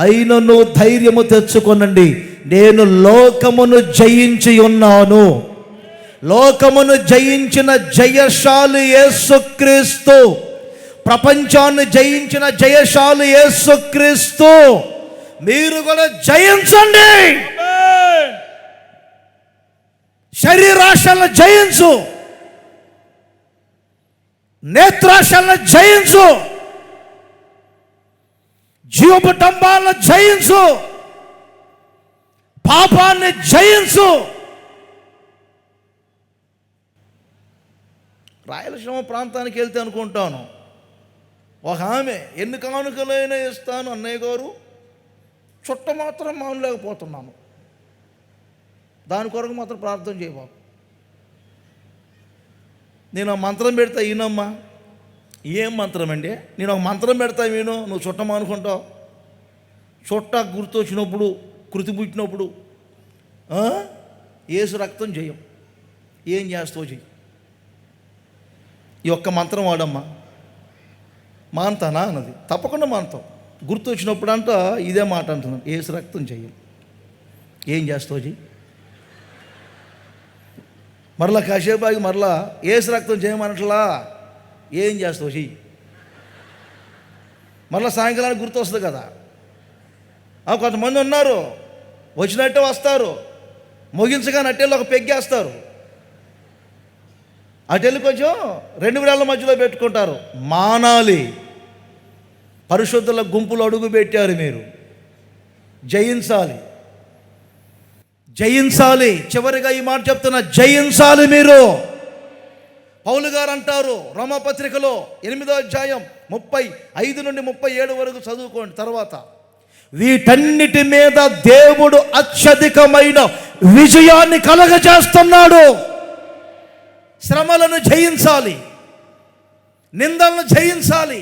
Speaker 1: అయినను ధైర్యము తెచ్చుకొనండి, నేను లోకమును జయించి ఉన్నాను. లోకమును జయించిన జయశాలి యేసుక్రీస్తు, ప్రపంచాన్ని జయించిన జయశాలి యేసుక్రీస్తు. మీరు కూడా జయించండి. శరీరాశలను జయించు, నేత్రాశలను జయించు, జీవపు డంబాలను జయించు, పాపాన్ని జయించు. రాయలసీమ ప్రాంతానికి వెళ్తే అనుకుంటాను, ఒక ఆమె ఎన్ని కానుకలైనా ఇస్తాను అన్నయ్య గారు, చుట్ట మాత్రం మానలేకపోతున్నాను, దాని కొరకు మాత్రం ప్రార్థన చేయబాకు. నేను ఒక మంత్రం పెడతా ఈయనమ్మా. ఏం మంత్రం అండి? నేను ఒక మంత్రం పెడతా విను, నువ్వు చుట్టం అనుకుంటావు. చుట్ట గుర్తు వచ్చినప్పుడు, కృతి పుట్టినప్పుడు యేసు రక్తం చేయం, ఏం చేస్తావు చెయ్యి. ఈ ఒక్క మంత్రం వాడమ్మా. మానతానా అన్నది, తప్పకుండా మానతావు. గుర్తు వచ్చినప్పుడు అంట ఇదే మాట అంటున్నాను, యేసు రక్తం చెయ్యం, ఏం చేస్తావు చెయ్యి. మరలా కాసేపాకి మరలా యేసు రక్తం చేయమనట్లా, ఏం చేస్తావు చెయ్యి. మరలా సాయంకాలానికి గుర్తు వస్తుంది కదా. కొంతమంది ఉన్నారు, వచ్చినట్టే వస్తారు, ముగించగా నట్టేళ్ళు ఒక పెగ్గేస్తారు, అటెళ్ళి కొంచెం 2 వేళ్ల మధ్యలో పెట్టుకుంటారు. మానాలి. పరిశుద్ధుల గుంపులు అడుగు పెట్టారు మీరు, జయించాలి, జయించాలి. చివరిగా ఈ మాట చెప్తున్నా, జయించాలి మీరు. పౌలు గారు అంటారు రోమాపత్రికలో 8వ అధ్యాయం 35 నుండి 37 వరకు చదువుకోండి. తర్వాత వీటన్నిటి మీద దేవుడు అత్యధికమైన విజయాన్ని కలగజేస్తున్నాడు. శ్రమలను జయించాలి, నిందలను జయించాలి,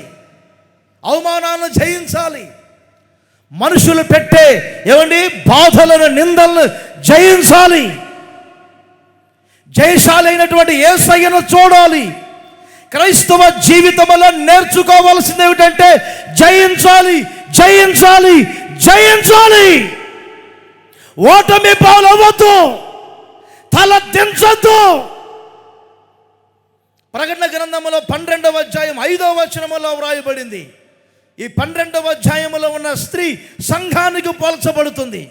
Speaker 1: అవమానాలను జయించాలి, మనుషులు పెట్టే ఏమండి బాధలను నిందలను జయించాలి. జయశాలి అయినటువంటి యేసయ్యను చూడాలి. క్రైస్తవ జీవితంలో నేర్చుకోవాల్సింది ఏమిటంటే జయించాలి, జయించాలి, జయించాలి. ఓటమి పాలవద్దు, తల దించద్దు. ప్రకటన గ్రంథములో 12వ అధ్యాయం 5వ వచనములో వ్రాయబడింది. ఈ 12వ అధ్యాయములో ఉన్న స్త్రీ సంఘానికి పోల్చబడుతుంది.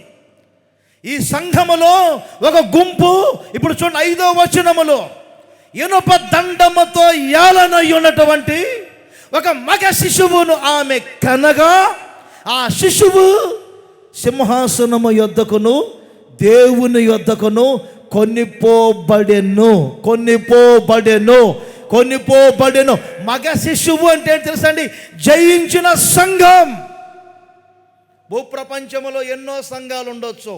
Speaker 1: ఈ సంఘములో ఒక గుంపు, ఇప్పుడు చూడండి 5వ వచనములో, ఇనుప దండముతో ఏలనై ఉన్నటువంటి ఒక మగ శిశువును ఆమె కనగా ఆ శిశువు సింహాసనము యొద్దకును దేవుని యొద్దకును కొనిపోబడెను. మగ శిశువు అంటే తెలుసండి, జయించిన సంఘం. భూప్రపంచంలో ఎన్నో సంఘాలు ఉండొచ్చు,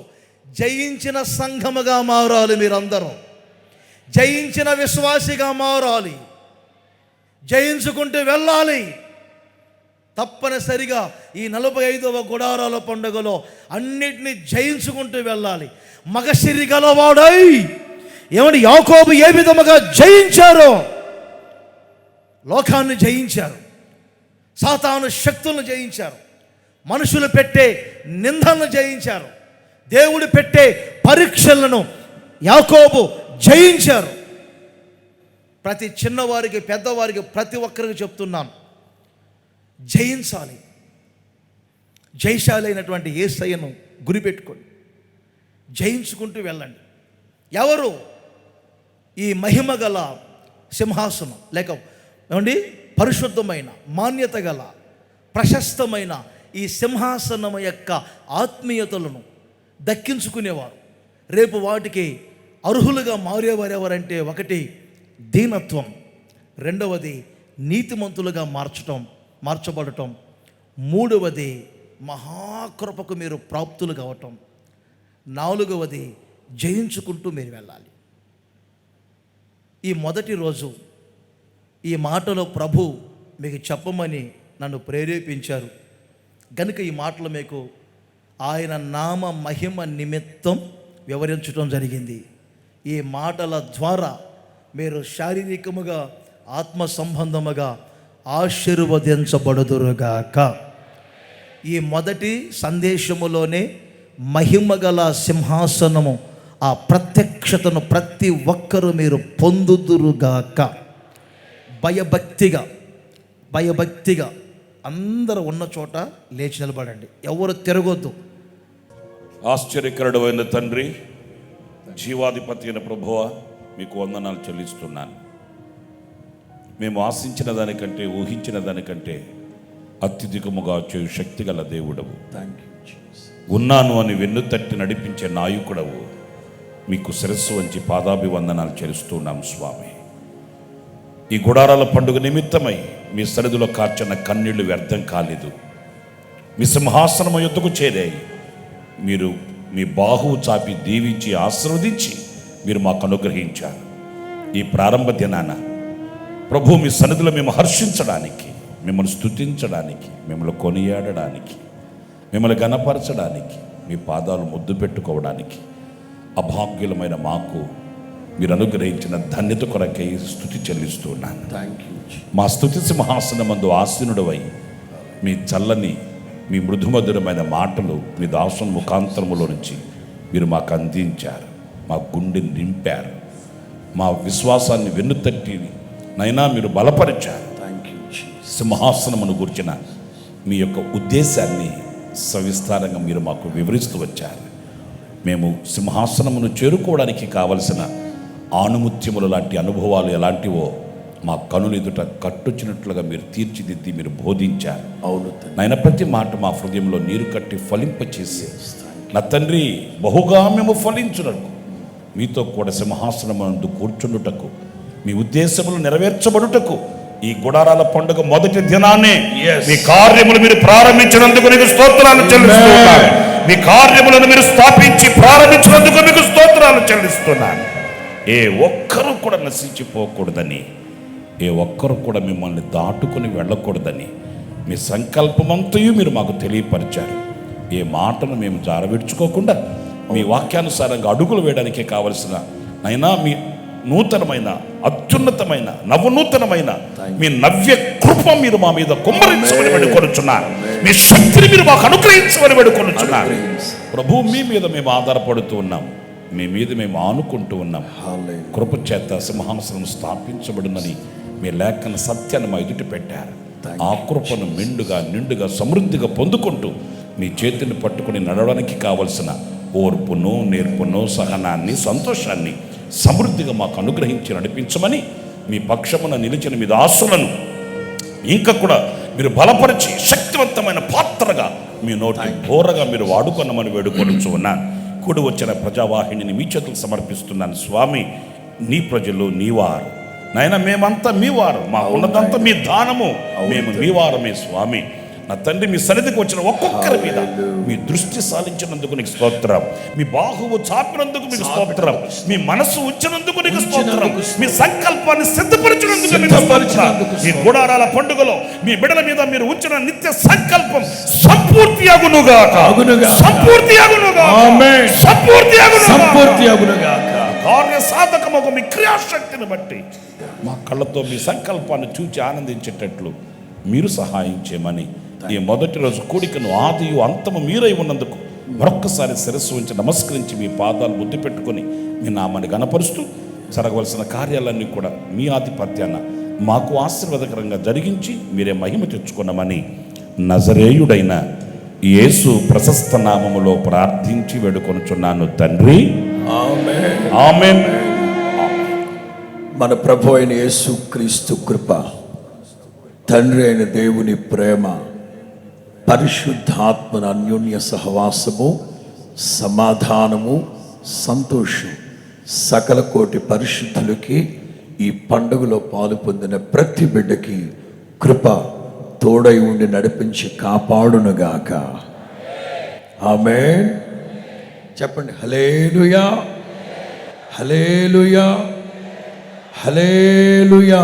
Speaker 1: జయించిన సంఘముగా మారాలి. మీరందరూ జయించిన విశ్వాసిగా మారాలి, జయించుకుంటూ వెళ్ళాలి. తప్పనిసరిగా ఈ 45వ గుడారాల పండుగలో అన్నిటినీ జయించుకుంటూ వెళ్ళాలి. మగశిరి గలవాడై ఏమని యాకోబు ఏ విధముగా జయించారో, లోకాన్ని జయించారు, సాతాను శక్తులను జయించారు, మనుషులు పెట్టే నిందలను జయించారు, దేవుడు పెట్టే పరీక్షలను యాకోబు జయించారు. ప్రతి చిన్నవారికి పెద్దవారికి ప్రతి ఒక్కరికి చెప్తున్నాను, జయించాలి. జయశాలి అయినటువంటి యేసయ్యను గురిపెట్టుకోండి, జయించుకుంటూ వెళ్ళండి. ఎవరు ఈ మహిమ గల సింహాసనం లేక ఏమండి పరిశుద్ధమైన మాన్యత గల ప్రశస్తమైన ఈ సింహాసనం యొక్క ఆత్మీయతలను దక్కించుకునేవారు, రేపు వాటికి అర్హులుగా మారేవారు ఎవరంటే, ఒకటి దీనత్వం, రెండవది నీతిమంతులుగా మార్చబడటం, మూడవది మహాకృపకు మీరు ప్రాప్తులు కావటం, నాలుగవది జయించుకుంటూ మీరు వెళ్ళాలి. ఈ మొదటి రోజు ఈ మాటలో ప్రభు మీకు చెప్పమని నన్ను ప్రేరేపించారు గనుక ఈ మాటలు మీకు ఆయన నామ మహిమ నిమిత్తం వివరించడం జరిగింది. ఈ మాటల ద్వారా మీరు శారీరకముగా ఆత్మ సంబంధముగా ఆశీర్వదించబడుదురుగాక. ఈ మొదటి సందేశములోనే మహిమగల సింహాసనము ఆ ప్రత్యక్షతను ప్రతి ఒక్కరూ మీరు పొందుదురుగాక. భయభక్తిగా అందరూ ఉన్న చోట లేచి నిలబడండి, ఎవరు తిరగొద్దు.
Speaker 3: ఆశ్చర్యకరుడు అయిన తండ్రి, జీవాధిపతి అయిన ప్రభువా, మీకు వందనాలు చెల్లిస్తున్నాను. మేము ఆశించిన దానికంటే ఊహించిన దానికంటే అత్యధికముగా చేయు శక్తి గల దేవుడవు. ఉన్నాను అని వెన్ను తట్టి నడిపించే నాయకుడవు. మీకు శిరస్సు వంచి పాదాభివందనాలు చెల్లిస్తున్నాం స్వామి. ఈ గుడారాల పండుగ నిమిత్తమై మీ సరిధిలో కార్చిన కన్నీళ్లు వ్యర్థం కాలేదు. మీ సింహాసనము యొద్దకు చేరాయి. మీరు మీ బాహువు చాపి దీవించి ఆశీర్వదించి మీరు మాకు అనుగ్రహించారు. ఈ ప్రారంభ దినాన ప్రభు మీ సన్నిధిలో మేము హర్షించడానికి, మిమ్మల్ని స్తుతించడానికి, మిమ్మల్ని కొనియాడడానికి, మిమ్మల్ని గణపరచడానికి, మీ పాదాలు ముద్దు పెట్టుకోవడానికి అభాగ్యులమైన మాకు మీరు అనుగ్రహించిన ధన్యత కొరకై స్తుతి చెల్లిస్తున్నాను. మా స్తుతి సింహాసనమందు ఆసీనుడవై మీ చల్లని, మీ మృదుమధురమైన మాటలు మీ దాసుని ముఖాంతరములో నుంచి మీరు మాకు అందించారు. మా గుండెని నింపారు. మా విశ్వాసాన్ని వెన్నుతట్టి నైనా మీరు బలపరిచారు. సింహాసనమును గురించిన మీ యొక్క ఉద్దేశాన్ని సవిస్తారంగా మీరు మాకు వివరిస్తూ వచ్చారు. మేము సింహాసనమును చేరుకోవడానికి కావలసిన ఆనుముత్యములు లాంటి అనుభవాలు ఎలాంటివో మా కనులు ఎదుట కట్టొచ్చినట్లుగా మీరు తీర్చిదిద్ది మీరు బోధించారు. అవును నాయన, ప్రతి మాట మా హృదయంలో నీరు కట్టి ఫలింపచేసి నా తండ్రి బహుగా మేము ఫలించుటకు, మీతో కూడా సింహాసనమందు కూర్చుండుటకు, మీ ఉద్దేశములు నెరవేర్చబడుటకు ఈ గుడారాల పండుగ మొదటి దినాన్నే మీ కార్యములు మీరు ప్రారంభించినందుకు మీకు స్తోత్రాలు చెల్లిస్తున్నాను. మీ కార్యములను మీరు స్థాపించి ప్రారంభించినందుకు మీకు స్తోత్రాలు చెల్లిస్తున్నాను. ఏ ఒక్కరూ కూడా నశించిపోకూడదని, ఏ ఒక్కరు కూడా మిమ్మల్ని దాటుకుని వెళ్ళకూడదని మీ సంకల్పమంతయు మీరు మాకు తెలియపరిచారు. ఏ మాటను మేము జారవిడ్చుకోకుండా మీ వాక్యానుసారంగా అడుగులు వేయడానికే కావలసిన నైనా మీ నూతనమైన, అత్యున్నతమైన, నవనూతనమైన మీ నవ్య కృప మీరు మా మీద కుమ్మరించమని వేడుకొనుచున్నారు. మీ శక్తిని మీరు మాకు అనుగ్రహించమని వేడుకొనుచున్నారు. ప్రభు, మీ మీద మేము ఆధారపడుతూ ఉన్నాం, మీ మీద మేము ఆనుకుంటూ ఉన్నాం. కృప చేత సింహాసనం స్థాపించబడునని మీ లేఖన సత్యాన్ని మా ఎదుటి పెట్టారు. ఆ కృపను నిండుగా సమృద్ధిగా పొందుకుంటూ మీ చేతిని పట్టుకుని నడవడానికి కావలసిన ఓర్పును, నేర్పును, సహనాన్ని, సంతోషాన్ని సమృద్ధిగా మాకు అనుగ్రహించి నడిపించమని మీ పక్షమున నిలిచిన మీ దాసులను ఇంకా కూడా మీరు బలపరిచి శక్తివంతమైన పాత్రగా మీ నోటి బోరగా మీరు వాడుకొనమని వేడుకొనుచు ఉన్నాను. కూడి వచ్చిన ప్రజావాహినిని మీ చేతులకు సమర్పిస్తున్నాను. స్వామి, నీ ప్రజలు నీవారు నాయన, మేమంతా మీ వారు, మా ఉన్నదంతా మీ దానము, మేము మీ వారమే స్వామి. నా తండ్రి, మీ సన్నిధికి వచ్చిన ఒక్కొక్కరి మీద మీ దృష్టి సాధించినందుకు నీకు స్తోత్రం, మీ బాహువు చాపినందుకు మీకు స్తోత్రం, మీ మనసు ఉంచినందుకు నీకు స్తోత్రం, మీ సంకల్పాన్ని సిద్ధపరిచినందుకు నీకు స్తోత్రం. మీ గుడారాల పండుగలో మీ బిడ్డల మీద మీరు ఉంచిన నిత్య సంకల్పం సంపూర్తి అగునుగాక, సంపూర్తి అగునుగాక, సంపూర్తి అగునుగాక. కార్య సాధకమగు మీ క్రియాశక్తిని బట్టి మా కళ్ళతో మీ సంకల్పాన్ని చూచి ఆనందించేటట్లు మీరు సహాయం చేయమని ఈ మొదటి రోజు కూడికను ఆదియు అంతము మీరై ఉన్నందుకు మరొక్కసారి శిరస్సు ఉంచి నమస్కరించి మీ పాదాలు ముద్దు పెట్టుకొని మీ నామాన్ని గణపరుస్తూ జరగవలసిన కార్యాలన్నీ కూడా మీ ఆధిపత్యాన మాకు ఆశీర్వాదకరంగా జరిగించి మీరే మహిమ తెచ్చుకున్నామని నజరేయుడైన యేసు ప్రశస్త నామములో ప్రార్థించి వేడుకొనుచున్నాను తండ్రి, ఆమేన్.
Speaker 4: మన ప్రభు అయిన యేసు క్రీస్తు కృప, తండ్రి అయిన దేవుని ప్రేమ, పరిశుద్ధాత్మన అన్యోన్య సహవాసము, సమాధానము, సంతోషం సకల కోటి పరిశుద్ధులకి ఈ పండుగలో పాలు పొందిన ప్రతి బిడ్డకి కృప తోడై ఉండి నడిపించి కాపాడునుగాక. ఆమేన్. చెప్పండి, హల్లెలూయా, హల్లెలూయా, హల్లెలూయా.